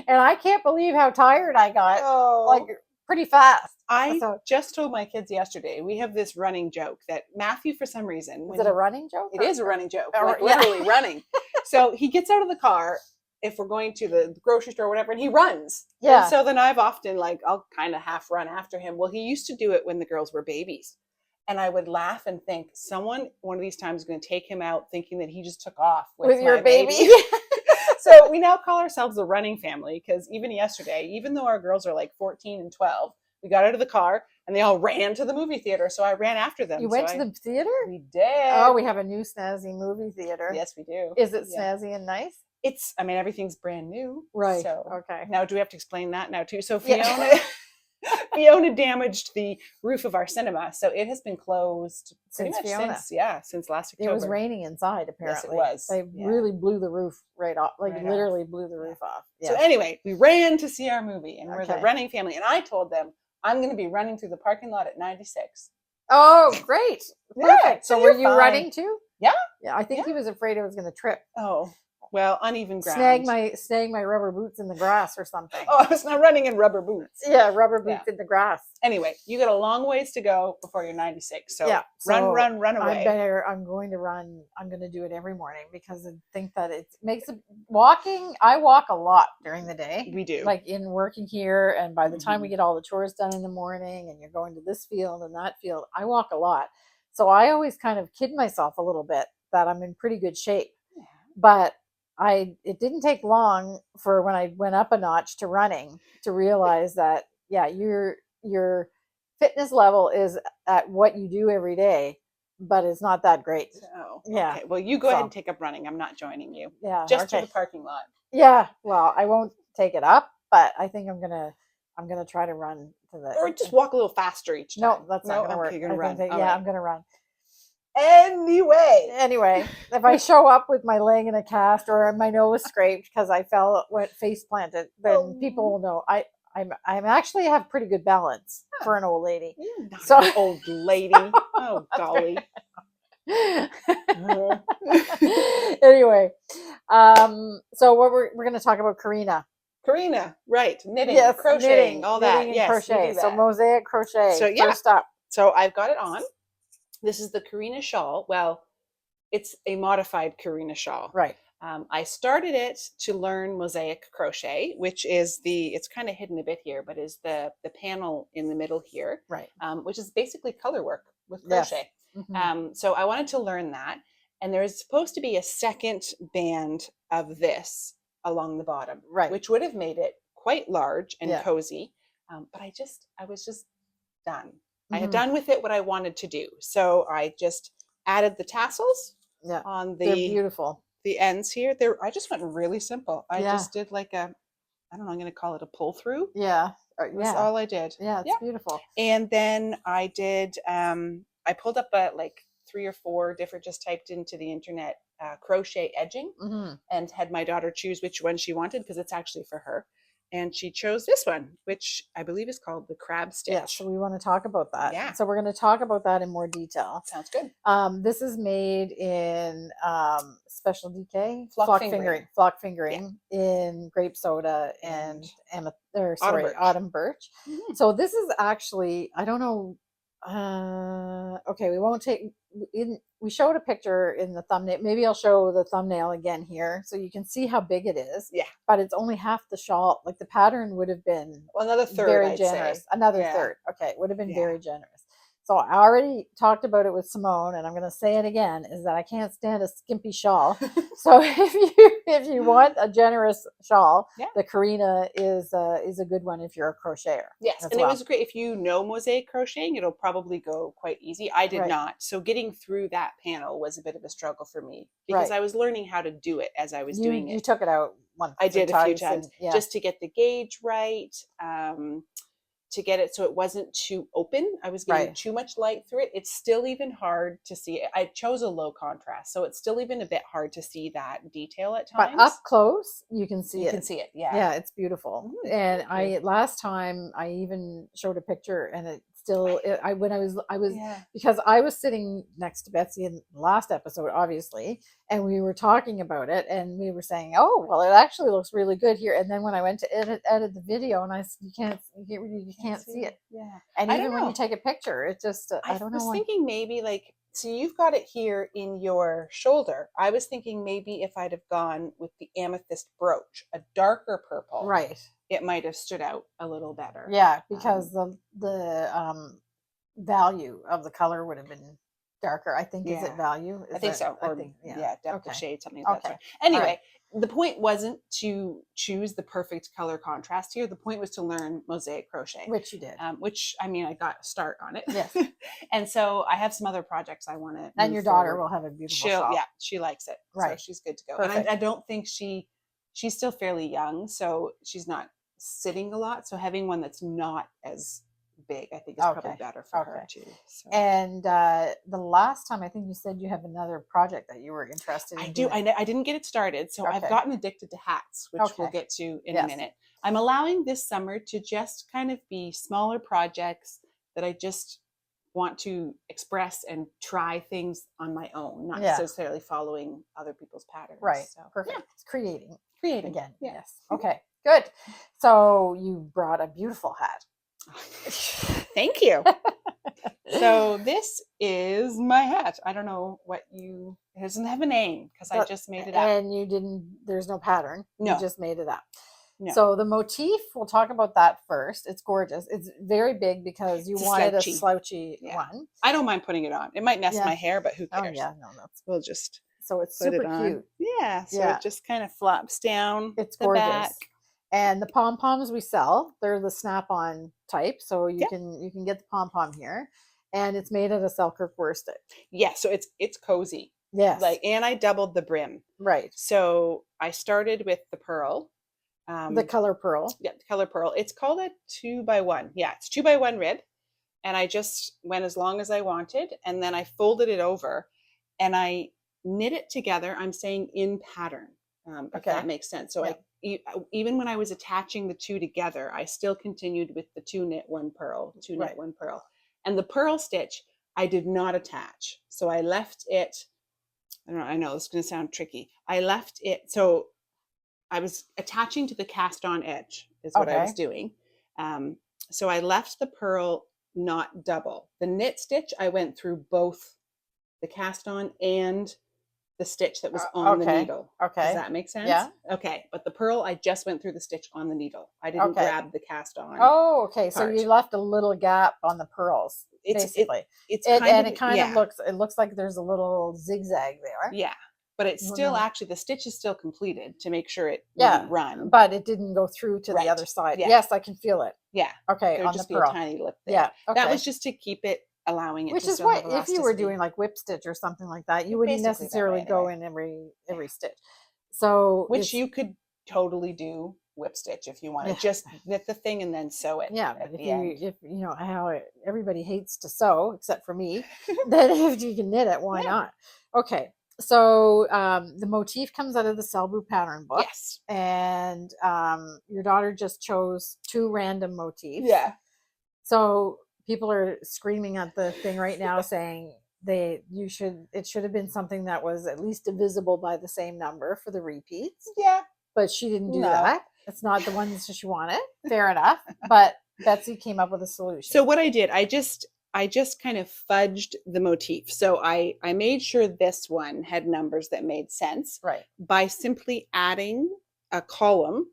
I can't believe how tired I got. Like pretty fast. I just told my kids yesterday, we have this running joke that Matthew, for some reason, is it a running joke? It is a running joke, like literally running. So he gets out of the car if we're going to the grocery store or whatever, and he runs. Yeah. And so then I've often I'll kind of half run after him. Well, he used to do it when the girls were babies. And I would laugh and think someone one of these times is going to take him out thinking that he just took off with your baby. So we now call ourselves the running family, because even yesterday, even though our girls are like 14 and 12, we got out of the car and they all ran to the movie theater. So I ran after them. You went to the theater? We did. Oh, we have a new snazzy movie theater. Yes, we do. Is it snazzy and nice? Everything's brand new. Right. So, okay. Now, do we have to explain that now too? So Fiona damaged the roof of our cinema, so it has been closed since last October. It was raining inside, apparently. Yes, it was. They really blew the roof right off, literally blew the roof off. Yeah. So anyway, we ran to see our movie, and we're the running family. And I told them I'm going to be running through the parking lot at 96. Oh, great! Perfect. Yeah, so were you running too? Yeah. Yeah, I think he was afraid I was going to trip. Oh. Well, uneven ground. Snag my rubber boots in the grass or something. Oh, I was not running in rubber boots. Yeah, rubber boots in the grass. Anyway, you got a long ways to go before you're 96. So run away. I'm going to run. I'm going to do it every morning, because I think that it makes walking. I walk a lot during the day. We do. Like in working here, and by the time we get all the chores done in the morning and you're going to this field and that field, I walk a lot. So I always kind of kid myself a little bit that I'm in pretty good shape. Yeah. But it didn't take long for when I went up a notch to running to realize that, your fitness level is at what you do every day, but it's not that great. Oh, yeah. Okay. Well, you go ahead and take up running. I'm not joining you. Yeah. Just to the parking lot. Yeah. Well, I won't take it up, but I think I'm gonna try to run to the. Or just walk a little faster each time. No, that's not gonna work. You're gonna run. I'm gonna run. Anyway, if I show up with my leg in a cast or my nose scraped because I went face planted, then people will know I'm actually have pretty good balance for an old lady. You're not an old lady. Oh golly. Anyway, so what we're going to talk about Carina, right? Knitting, crocheting, all that. Yes, crochet. So mosaic crochet. So first up. So I've got it on. This is the Carina Shawl. Well, it's a modified Carina Shawl. Right. I started it to learn mosaic crochet, which is it's kind of hidden a bit here, but is the panel in the middle here. Right. Which is basically color work with crochet. Yes. Mm-hmm. So I wanted to learn that. And there's supposed to be a second band of this along the bottom, right, which would have made it quite large and cozy. But I was just done. I had done with it what I wanted to do. So I just added the tassels on They're beautiful. The ends here. I just went really simple. I just did like I don't know, I'm going to call it a pull through. Yeah. That's all I did. Yeah, it's beautiful. And then I did, I pulled up 3 or 4 different, just typed into the internet, crochet edging, and had my daughter choose which one she wanted, because it's actually for her. And she chose this one, which I believe is called the crab stitch. Yeah, so we want to talk about that. Yeah. So we're going to talk about that in more detail. Sounds good. This is made in Special DK flock fingering in grape soda and autumn birch. Mm-hmm. So this is actually, I don't know. Okay, we won't take. We showed a picture in the thumbnail. Maybe I'll show the thumbnail again here so you can see how big it is. Yeah. But it's only half the shawl. Like the pattern would have been another third. Very I'd generous. Say. Another third. Okay, it would have been very generous. So I already talked about it with Simone, and I'm going to say it again: is that I can't stand a skimpy shawl. So if you want a generous shawl, the Carina is a good one if you're a crocheter. Yes, and it was great. If you know mosaic crocheting, it'll probably go quite easy. I did not, so getting through that panel was a bit of a struggle for me because I was learning how to do it as I was doing it. You took it out once. I did a few times just to get the gauge right. to get it so it wasn't too open. I was getting too much light through it. It's still even hard to see. I chose a low contrast, so it's still even a bit hard to see that detail at times. But up close, you can see it. You can see it, yeah. Yeah, it's beautiful. And last time I even showed a picture, and it still, because I was sitting next to Betsy in the last episode, obviously, and we were talking about it, and we were saying, oh, well, it actually looks really good here. And then when I went to edit the video, and I said, you can't see it. Yeah. And even when you take a picture, it just, I don't know. I was thinking maybe like, so you've got it here in your shoulder. I was thinking maybe if I'd have gone with the amethyst brooch, a darker purple, right, it might have stood out a little better. Yeah, because the value of the color would have been darker. I think is it value? I think so. Or depth of shade, something like that. Right. Anyway, the point wasn't to choose the perfect color contrast here. The point was to learn mosaic crochet, which you did. Which I mean, I got a start on it. Yes. And so I have some other projects I want to. And your daughter will have a beautiful shawl. Yeah, she likes it. Right. So she's good to go. Perfect. And I don't think she's still fairly young, so she's not sitting a lot. So having one that's not as big, I think is probably better for her too. So. And the last time I think you said you have another project that you were interested in. I do. I didn't get it started, so I've gotten addicted to hats, which we'll get to in a minute. I'm allowing this summer to just kind of be smaller projects that I just want to express and try things on my own, not necessarily following other people's patterns. Right. So, perfect. It's creating again. Yeah. Yes. Okay. Good. So you brought a beautiful hat. Thank you. So this is my hat. I don't know it doesn't have a name because I just made it up. And there's no pattern. No. You just made it up. No. So the motif, we'll talk about that first. It's gorgeous. It's very big because you wanted a slouchy one. I don't mind putting it on. It might mess my hair, but who cares? Oh yeah, no, we'll just so it's super cute. Yeah. So it just kind of flops down. It's gorgeous. Back. And the pom-poms we sell, they're the snap-on type. So you can get the pom-pom here. And it's made out of Selkirk worsted. Yeah, so it's cozy. Yes. And I doubled the brim. Right. So I started with the pearl. The color pearl. Yeah, the color pearl. It's called a 2x1. Yeah, it's 2x1 rib. And I just went as long as I wanted. And then I folded it over and I knit it together. I'm saying in pattern, if that makes sense. So even when I was attaching the two together, I still continued with the 2 knit 1 purl, 2 knit 1 purl. And the purl stitch, I did not attach. So I left it, I know this is going to sound tricky. I left it, so I was attaching to the cast on edge is what I was doing. So I left the purl not double. The knit stitch, I went through both the cast on and the stitch that was on the needle. Okay. Does that make sense? Yeah. Okay. But the purl, I just went through the stitch on the needle. I didn't grab the cast on. Oh, okay. So you left a little gap on the pearls, basically. It kind of looks like there's a little zigzag there. Yeah. But it's still actually, the stitch is still completed to make sure it wouldn't run. But it didn't go through to the other side. Yeah. Yes, I can feel it. Yeah. Okay. There'd on just the be pearl. a tiny lip there. Yeah. Okay. That was just to keep it, allowing it Which to is still what, have if you were doing like whip stitch or something like that, you wouldn't necessarily go in every stitch. So which you could totally do whip stitch if you want to just knit the thing and then sew it. Yeah, but if you know how everybody hates to sew except for me, then if you can knit it, why not? Okay. So the motif comes out of the Selbu pattern book. Yes. And your daughter just chose 2 random motifs. Yeah. So people are screaming at the thing right now saying it should have been something that was at least divisible by the same number for the repeats. Yeah. But she didn't do that. It's not the ones that she wanted. Fair enough. But Betsy came up with a solution. So what I did, I just kind of fudged the motif. So I made sure this one had numbers that made sense. Right. By simply adding a column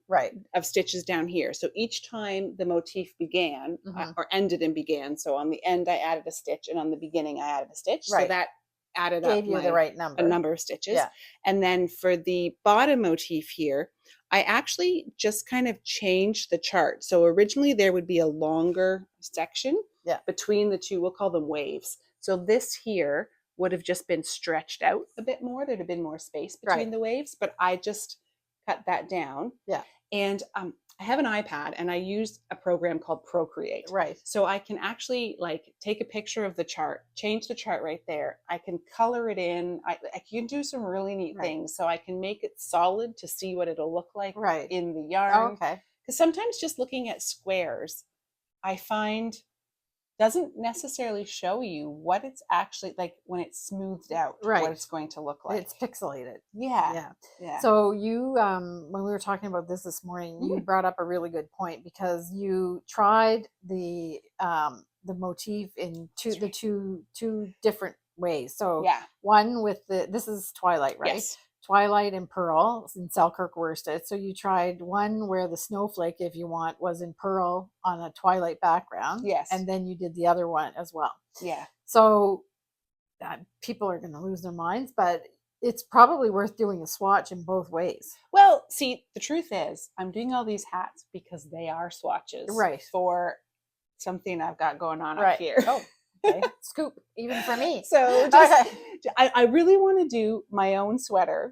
of stitches down here. So each time the motif began or ended and began. So on the end, I added a stitch, and on the beginning, I added a stitch. Right. So that added Gave you the right number. A number of stitches. Yeah. And then for the bottom motif here, I actually just kind of changed the chart. So originally there would be a longer section between the two. We'll call them waves. So this here would have just been stretched out a bit more. There'd have been more space between the waves, but I just cut that down. Yeah. And I have an iPad and I use a program called Procreate. Right. So I can actually like take a picture of the chart, change the chart right there. I can color it in. I can do some really neat things. So I can make it solid to see what it'll look like in the yarn. Oh, okay. Because sometimes just looking at squares, I find doesn't necessarily show you what it's actually like when it's smoothed out, what it's going to look like. It's pixelated. Yeah. So you, when we were talking about this morning, you brought up a really good point because you tried the motif in two different ways. So one with this is Twilight, right? Yes. Twilight and Pearl in Selkirk worsted. So you tried one where the snowflake, if you want, was in pearl on a Twilight background. Yes. And then you did the other one as well. Yeah. So people are going to lose their minds, but it's probably worth doing a swatch in both ways. Well, see, the truth is I'm doing all these hats because they are swatches for something I've got going on up here. Oh, okay. Scoop, even for me. So just, I really want to do my own sweater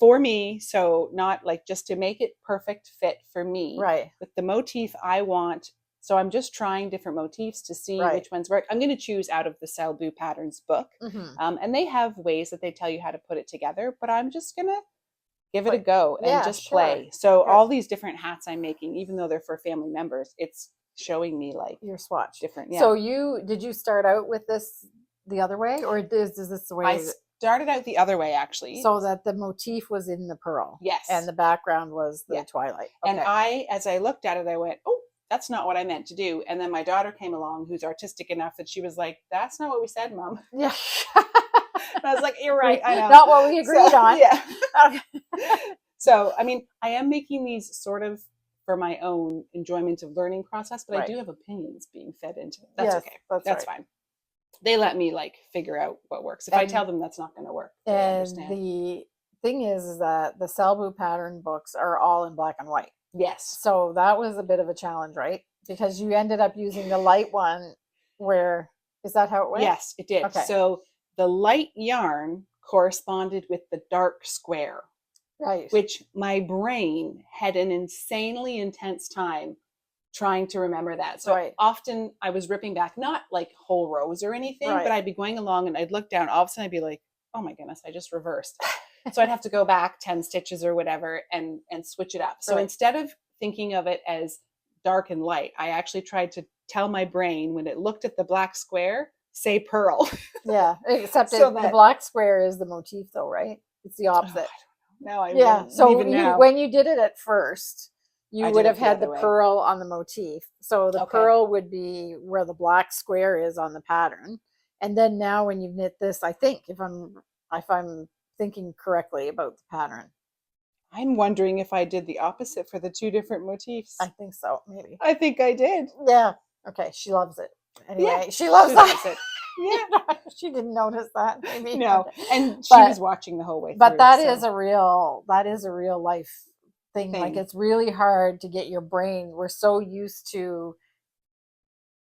for me. So not like just to make it perfect fit for me. Right. With the motif I want. So I'm just trying different motifs to see which ones work. I'm going to choose out of the Sylwia Patterns book. And they have ways that they tell you how to put it together, but I'm just going to give it a go and just play. So all these different hats I'm making, even though they're for family members, it's showing me like your swatch different. So did you start out with this the other way, or is this the way? I started out the other way, actually. So that the motif was in the pearl. Yes. And the background was the Twilight. Okay. And as I looked at it, I went, oh, that's not what I meant to do. And then my daughter came along, who's artistic enough that she was like, that's not what we said, Mom. Yeah. And I was like, you're right. I know. Not what we agreed on. Yeah. So, I mean, I am making these sort of for my own enjoyment of learning process, but I do have opinions being fed into it. That's okay. That's fine. They let me like figure out what works. If I tell them that's not going to work, and the thing is that the Sylwia pattern books are all in black and white. Yes. So that was a bit of a challenge, right? Because you ended up using the light one where, is that how it went? Yes, it did. Okay. So the light yarn corresponded with the dark square. Right. Which my brain had an insanely intense time trying to remember that. So often I was ripping back, not like whole rows or anything, but I'd be going along and I'd look down, all of a sudden I'd be like, oh my goodness, I just reversed. So I'd have to go back 10 stitches or whatever and switch it up. So instead of thinking of it as dark and light, I actually tried to tell my brain when it looked at the black square, say pearl. Yeah, except the black square is the motif though, right? It's the opposite. No, I so when you did it at first, you would have had the pearl on the motif. So the pearl would be where the black square is on the pattern. And then now when you knit this, I think if I'm thinking correctly about the pattern. I'm wondering if I did the opposite for the two different motifs. I think so, maybe. I think I did. Yeah. Okay, she loves it. Anyway, she loves it. Yeah, she didn't notice that. Maybe no, and she was watching the whole way. But that is a real life thing. Like it's really hard to get your brain. We're so used to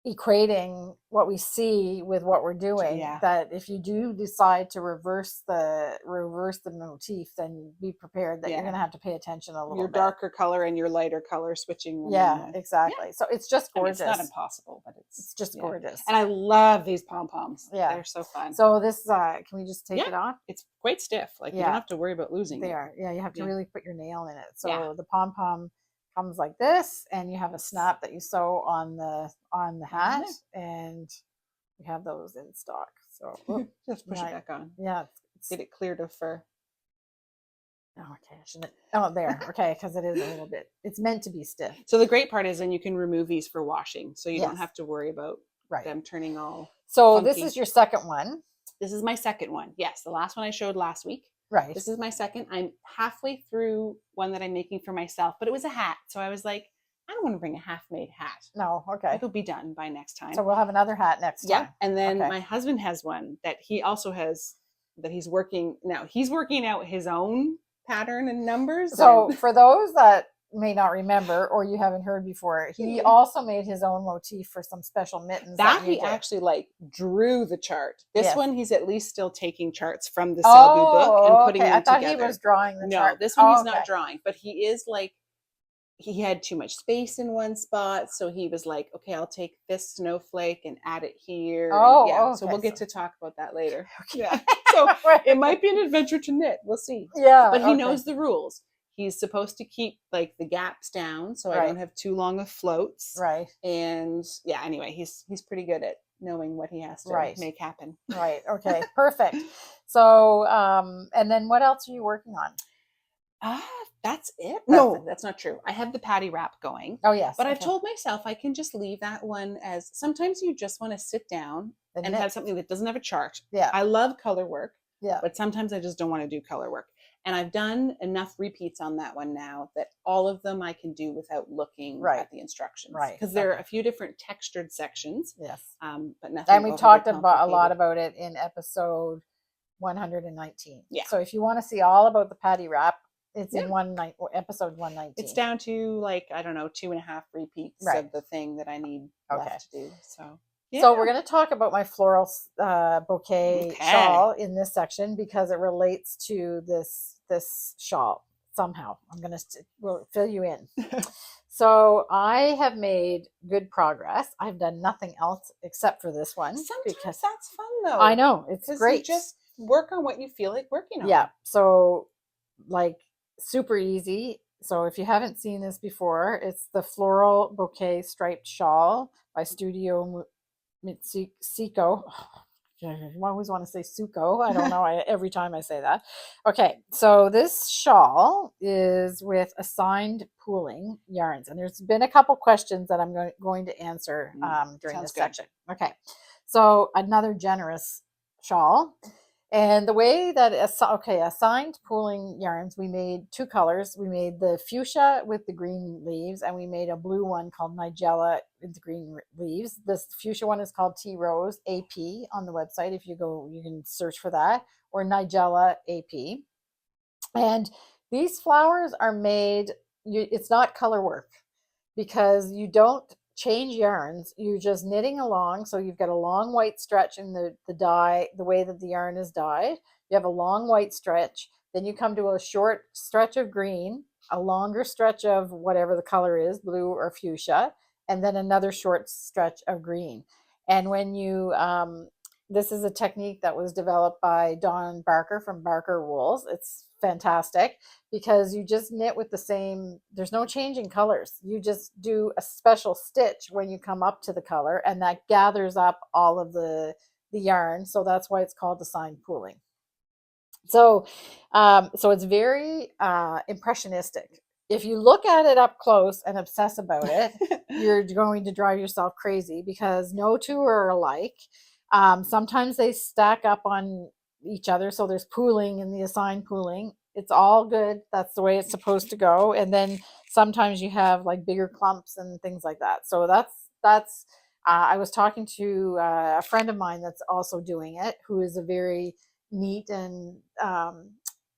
equating what we see with what we're doing that if you do decide to reverse the motif, then be prepared that you're going to have to pay attention a little bit. Your darker color and your lighter color switching. Exactly. So it's just gorgeous. I mean, it's not impossible, but it's just gorgeous. And I love these pom-poms. Yeah, they're so fun. So this can we just take it off? It's quite stiff. Like you don't have to worry about losing they are. Yeah, you have to really put your nail in it. So the pom-pom comes like this, and you have a snap that you sew on the hat, and you have those in stock. So just push it back on. Yeah, get it cleared of fur. Oh, okay. There. Okay, because it is a little bit. It's meant to be stiff. So the great part is, then you can remove these for washing, so you don't have to worry about them turning all. So funky. This is your second one. This is my second one. Yes, the last one I showed last week. Right. This is my second. I'm halfway through one that I'm making for myself, but it was a hat. So I was like, I don't want to bring a half-made hat. No, okay. It'll be done by next time. So we'll have another hat next time. Yeah. And then my husband has one that he also has that he's working now. He's working out his own pattern and numbers. So for those that may not remember or you haven't heard before, he also made his own motif for some special mittens that he actually like drew the chart. This one he's at least still taking charts from the Sylwia book and putting them together. I thought he was drawing the chart. No, this one he's not drawing, but he is like he had too much space in one spot, so he was like, okay, I'll take this snowflake and add it here. Oh, And yeah, okay. so we'll get to talk about that later. Okay. Yeah. So it might be an adventure to knit. We'll see. Yeah. But he okay. knows the rules. He's supposed to keep like the gaps down so I Right. don't have too long of floats. Right. And yeah, anyway, he's pretty good at knowing what he has to Right. make happen. Right. Okay. Perfect. So, and then what else are you working on? That's it. That's No, it. that's not true. I have the patty wrap going. Oh, yes. But I've okay. told myself I can just leave that one as sometimes you just want to sit down and knit. have something that doesn't have a chart. Yeah. I love color work. Yeah. But sometimes I just don't want to do color work. And I've done enough repeats on that one now that all of them I can do without looking Right. at the instructions. Right. Because there are a few different textured sections. Yes. But nothing. And we talked about a lot overcomplicated. about it in episode 119. Yeah. So if you want to see all about the patty wrap, it's Yeah. in episode 119. It's down to like, I don't know, 2.5 repeats Right. of the thing that I need Okay. left to do. So yeah. So we're going to talk about my floral bouquet shawl in this section because it relates to this shawl somehow. I'm going to we'll fill you in. So I have made good progress. I've done nothing else except for this one. Sometimes because that's fun though. I know it's great. You just work on what you feel like working on. Yeah. So like super easy. So if you haven't seen this before, it's the floral bouquet striped shawl by Studio Mitsiko. I always want to say Suko. I don't know. Every time I say that. Okay, so this shawl is with assigned pooling yarns, and there's been a couple questions that I'm going to answer during this section. Okay, so another generous shawl. And the way that, assigned pooling yarns, we made two colors. We made the fuchsia with the green leaves, and we made a blue one called Nigella with the green leaves. This fuchsia one is called Tea Rose AP on the website. If you go, you can search for that, or Nigella AP. And these flowers are made, it's not color work because you don't change yarns, you're just knitting along. So you've got a long white stretch in the dye, the way that the yarn is dyed. You have a long white stretch, then you come to a short stretch of green, a longer stretch of whatever the color is, blue or fuchsia, and then another short stretch of green. And when you this is a technique that was developed by Dawn Barker from Barker Wools. It's fantastic because you just knit with the same, there's no changing colors. You just do a special stitch when you come up to the color, and that gathers up all of the yarn. So that's why it's called assigned pooling. So, so it's very impressionistic. If you look at it up close and obsess about it, you're going to drive yourself crazy because no two are alike. Sometimes they stack up on each other, so there's pooling in the assigned pooling. It's all good. That's the way it's supposed to go. And then sometimes you have like bigger clumps and things like that. So that's I was talking to a friend of mine that's also doing it, who is a very neat and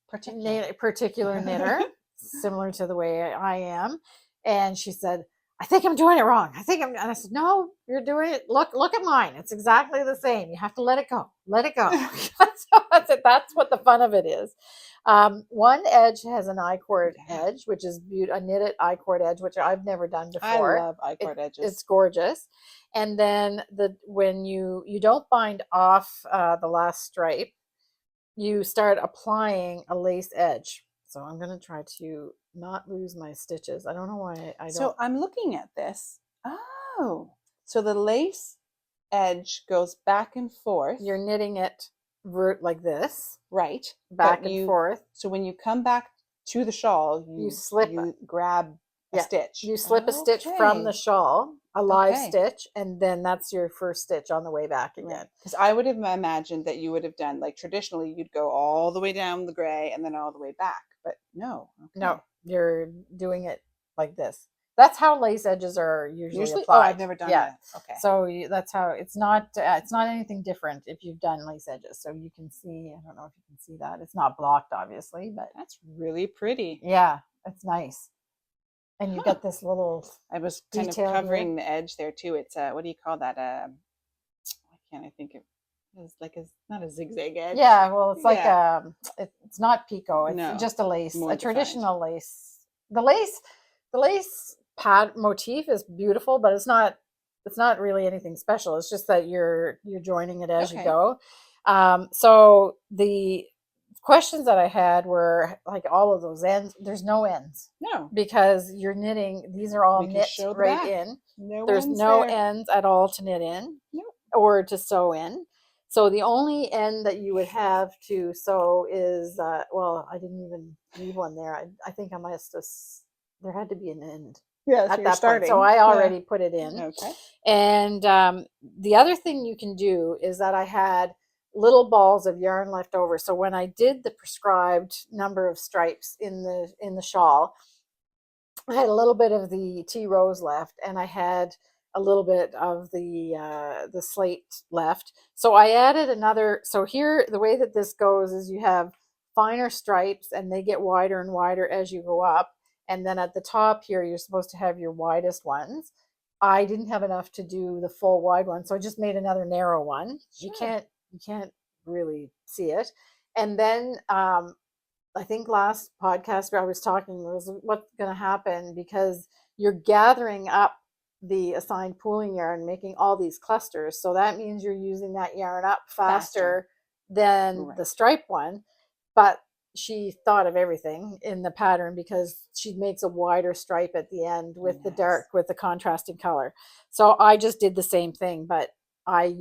particular knitter, similar to the way I am. And she said, I think I'm doing it wrong. And I said, no, you're doing it. Look at mine. It's exactly the same. You have to let it go. Let it go. So that's it. That's what the fun of it is. One edge has an I-cord edge, which is a knitted I-cord edge, which I've never done before. I love I-cord edges. It's gorgeous. And then when you don't bind off the last stripe, you start applying a lace edge. So I'm going to try to not lose my stitches. I don't know why I don't. So I'm looking at this. Oh, so the lace edge goes back and forth. You're knitting it like this. Right. Back and forth. So when you come back to the shawl, you grab a stitch. You slip a stitch from the shawl, a live stitch, and then that's your first stitch on the way back again. Because I would have imagined that you would have done, like traditionally, you'd go all the way down the gray and then all the way back. But no. Okay. No, you're doing it like this. That's how lace edges are usually applied. Oh, I've never done that. Okay. So that's how it's not anything different if you've done lace edges. So you can see, I don't know if you can see that. It's not blocked, obviously, but that's really pretty. Yeah, it's nice. And you get this little. I was kind of covering the edge there too. It's what do you call that? Why can't I think of? It's like not a zigzag edge. Yeah, well, it's like it's not picot. It's just a lace, More traditional lace. The lace, the lace pad motif is beautiful, but it's not really anything special. It's just that you're joining it as you Okay. go. So the questions that I had were like all of those ends. There's no ends No. because you're knitting. These are all We can knit show the right back. in. No There's ends no there. ends at all to knit in Nope. or to sew in. So the only end that you would have to sew is, well, I didn't even leave one there. I think I must have, there had to be an end Yeah, at that point. So I already put it in. Okay. And the other thing you can do is that I had little balls of yarn left over. So when I did the prescribed number of stripes in the shawl, I had a little bit of the tea rose left, and I had a little bit of the slate left. So I added another. So here, the way that this goes is you have finer stripes, and they get wider and wider as you go up. And then at the top here, you're supposed to have your widest ones. I didn't have enough to do the full wide one, so I just made another narrow one. Sure. You can't really see it. And then I think last podcast where I was talking was what's going to happen because you're gathering up the assigned pooling yarn, making all these clusters. So that means you're using that yarn up faster than Right. the stripe one. But she thought of everything in the pattern because she makes a wider stripe at the end with the dark, with the contrasting color. So I just did the same thing, but I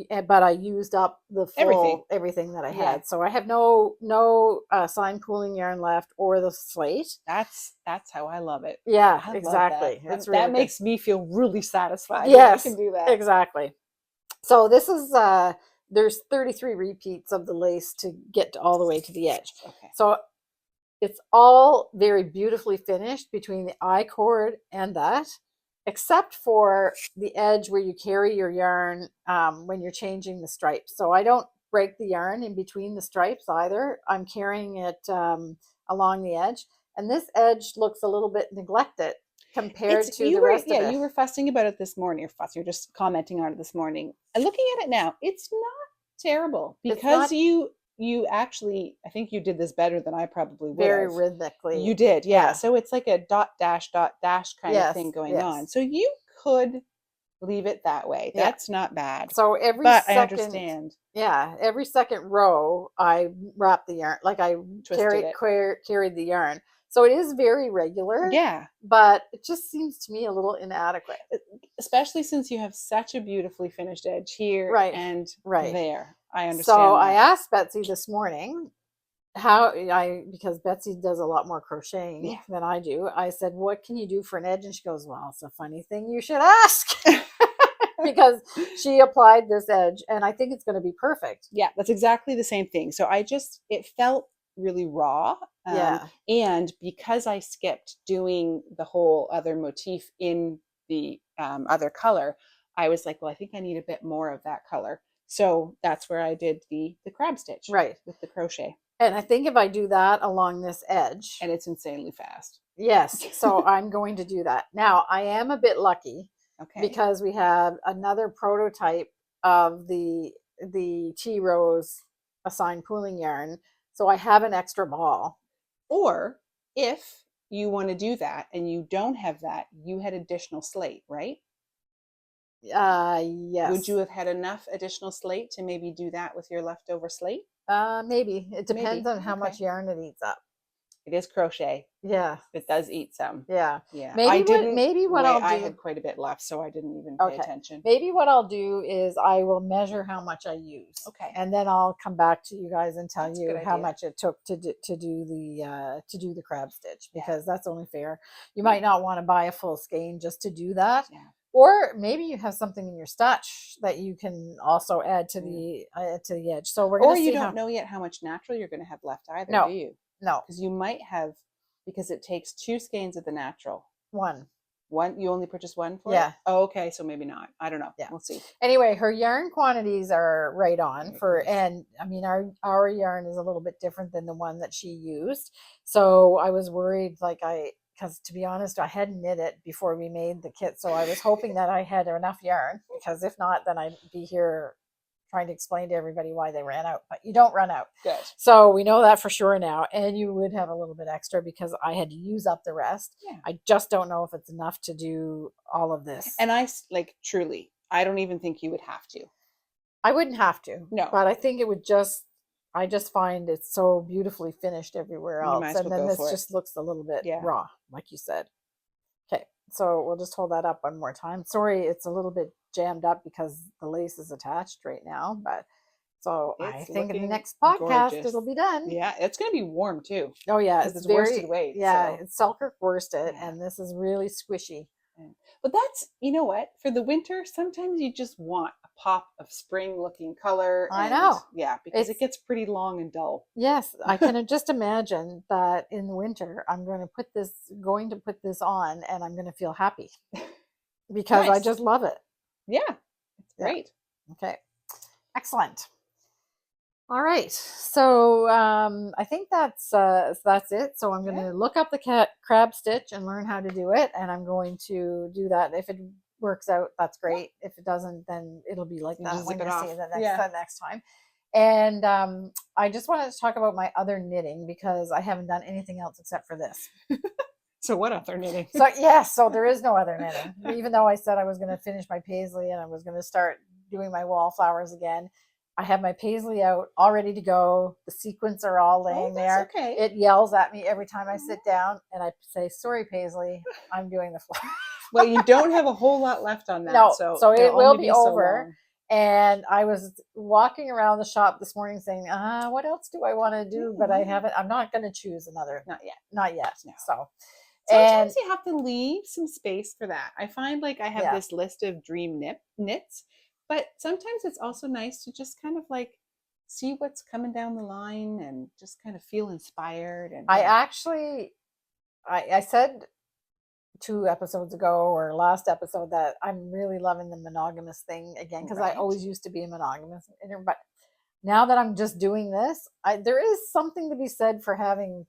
used up the full everything that I had. So I have no sign pooling yarn left or the slate. That's how I love it. Yeah, I exactly. That. It's really that makes me feel really satisfied. Yes, when I can do that. Exactly. So this is there's 33 repeats of the lace to get all the way to the edge. Okay. So it's all very beautifully finished between the I cord and that, except for the edge where you carry your yarn when you're changing the stripes. So I don't break the yarn in between the stripes either. I'm carrying it along the edge. And this edge looks a little bit neglected compared to the rest of it. Yeah, you were fussing about it this morning. You're just commenting on it this morning. And looking at it now, it's not terrible because you actually, I think you did this better than I probably would very have. rhythmically. You did, yeah. So it's like a dot dash kind of thing going on. So you could leave it that way. Yeah. That's not bad. So I understand. Yeah, every second row I wrap the yarn, like I carried the yarn. So it is very regular. Yeah. But it just seems to me a little inadequate. Especially since you have such a beautifully finished edge here and there. I understand. So I asked Betsy this morning because Betsy does a lot more crocheting than I do. I said, what can you do for an edge? And she goes, well, it's a funny thing you should ask. Because she applied this edge and I think it's going to be perfect. Yeah, that's exactly the same thing. So it felt really raw. And because I skipped doing the whole other motif in the other color, I was like, well, I think I need a bit more of that color. So that's where I did the crab stitch with the crochet. And I think if I do that along this edge. And it's insanely fast. Yes. So I'm going to do that. Now, I am a bit lucky because we have another prototype of the tea rose assigned pooling yarn. So I have an extra ball. Or if you want to do that and you don't have that, you had additional slate, right? Yes. Would you have had enough additional slate to maybe do that with your leftover slate? Maybe. It depends on how much yarn it eats up. It is crochet. Yeah. It does eat some. Yeah. Yeah. Maybe what I'll do. I had quite a bit left, so I didn't even pay attention. Maybe what I'll do is I will measure how much I use. Okay. And then I'll come back to you guys and tell you how much it took to do the crab stitch, because that's only fair. You might not want to buy a full skein just to do that. Yeah. Or maybe you have something in your stash that you can also add to the edge. So we're going to see. Or you don't know yet how much natural you're going to have left either, do you? No. Because you might have, because it takes 2 skeins of the natural. One. You only purchased one for it? Oh, okay. So maybe not. I don't know. Yeah. We'll see. Anyway, her yarn quantities are right on and I mean, our yarn is a little bit different than the one that she used. So I was worried, because to be honest, I hadn't knit it before we made the kit. So I was hoping that I had enough yarn, because if not, then I'd be here trying to explain to everybody why they ran out, but you don't run out. Good. So we know that for sure now. And you would have a little bit extra because I had to use up the rest. Yeah. I just don't know if it's enough to do all of this. And I like truly, I don't even think you would have to. I wouldn't have to. No. But I think it would just, I just find it so beautifully finished everywhere You else. might as And well then go this for it. just looks a little bit Yeah. raw, like you said. Okay, so we'll just hold that up one more time. Sorry, it's a little bit jammed up because the lace is attached right now, but so I It's think in the looking next podcast gorgeous. it'll be done. Yeah, it's going to be warm too. Oh yeah, 'Cause it's it's very worsted weight, yeah, so- it's Selkirk worsted, Yeah. and this is really squishy. But that's, you know what? For the winter, sometimes you just want a pop of spring looking color. I and, know. Yeah, because It's- it gets pretty long and dull. Yes, I can just imagine that in the winter I'm going to put this on, and I'm going to feel happy because I Nice. just love it. Yeah, it's Yeah. great. Okay, excellent. All right, so I think that's it. So I'm going to look up the crab stitch and learn how to do it, and I'm going to do that. If it works out, that's great. If it doesn't, then it'll be like You that just when zip you it see off. the Yeah. next time. And I just wanted to talk about my other knitting because I haven't done anything else except for this. So what other knitting? So yes, so there is no other knitting. Even though I said I was going to finish my paisley and I was going to start doing my wallflowers again, I have my paisley out all ready to go. The sequins are all laying there. Okay. It yells at me every time I sit down, and I say, "Sorry, Paisley, I'm doing the flower." Well, you don't have a whole lot left on that. No, so so it it'll will only be so over. long. And I was walking around the shop this morning saying, what else do I want to do? But I haven't. I'm not going to choose another. Not yet. Not yet. No. So. Sometimes you have to leave some space for that. I find like I have Yeah. this list of dream knits, but sometimes it's also nice to just kind of like see what's coming down the line and just kind of feel inspired. And I actually, I said 2 episodes ago or last episode that I'm really loving the monogamous thing again because I Right. always used to be a monogamous knitter, but now that I'm just doing this, there is something to be said for having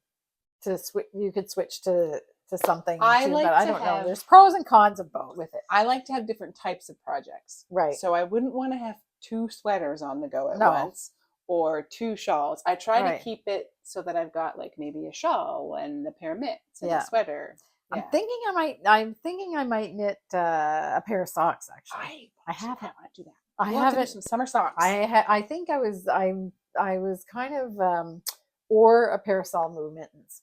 to switch. You could switch to something I too, like but I to don't know. have- There's pros and cons of both with it. I like to have different types of projects. Right. So I wouldn't want to have 2 sweaters on the go at No. once or 2 shawls. I try Right. to keep it so that I've got like maybe a shawl and a pair of mitts and Yeah. a sweater. I'm Yeah. thinking I might knit a pair of socks actually. I haven't. I want to do that. I We'll have to do haven't. some summer socks. I think I was kind of or a parasol mittens.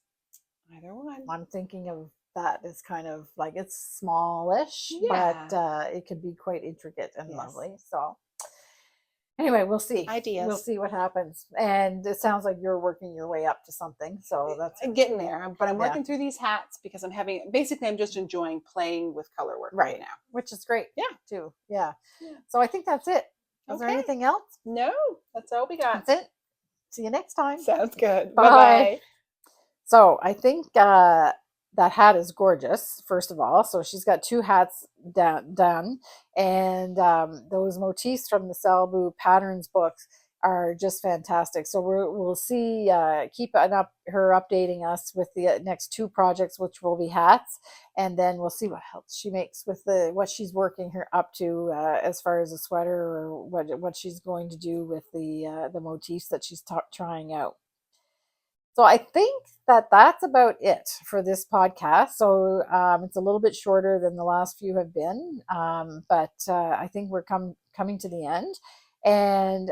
Either one. I'm thinking of that as kind of like it's smallish, Yeah. but it could be quite intricate and Yes. lovely. So anyway, we'll see. Ideas. We'll see what happens. And it sounds like you're working your way up to something. So that's I'm getting there, but I'm Yeah. working through these hats because I'm just enjoying playing with color work right now. which is great. Yeah. Too. Yeah. Yeah. So I think that's it. Is there Okay. anything else? No, that's all we got. That's it. See you next time. Sounds good. Bye. Bye-bye. So I think that hat is gorgeous, first of all. So she's got 2 hats done. And those motifs from the Salbu Patterns books are just fantastic. So we'll see, keep her updating us with the next 2 projects, which will be hats. And then we'll see what else she makes with what she's working her up to as far as a sweater or what she's going to do with the motifs that she's trying out. So I think that's about it for this podcast. So it's a little bit shorter than the last few have been, but I think we're coming to the end. And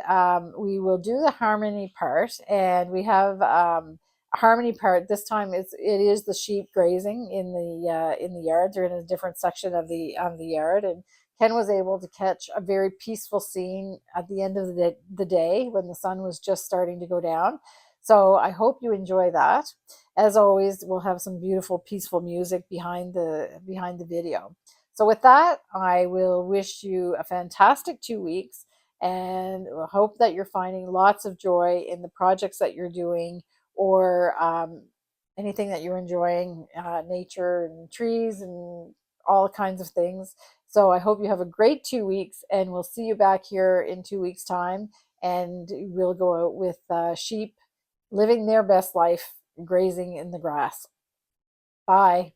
we will do the harmony part, and we have a harmony part this time. It is the sheep grazing in the yard. They're in a different section of the yard, and Ken was able to catch a very peaceful scene at the end of the day when the sun was just starting to go down. So I hope you enjoy that. As always, we'll have some beautiful, peaceful music behind the video. So with that, I will wish you a fantastic 2 weeks, and hope that you're finding lots of joy in the projects that you're doing, or anything that you're enjoying, nature and trees and all kinds of things. So I hope you have a great 2 weeks, and we'll see you back here in 2 weeks' time, and we'll go out with sheep living their best life, grazing in the grass. Bye.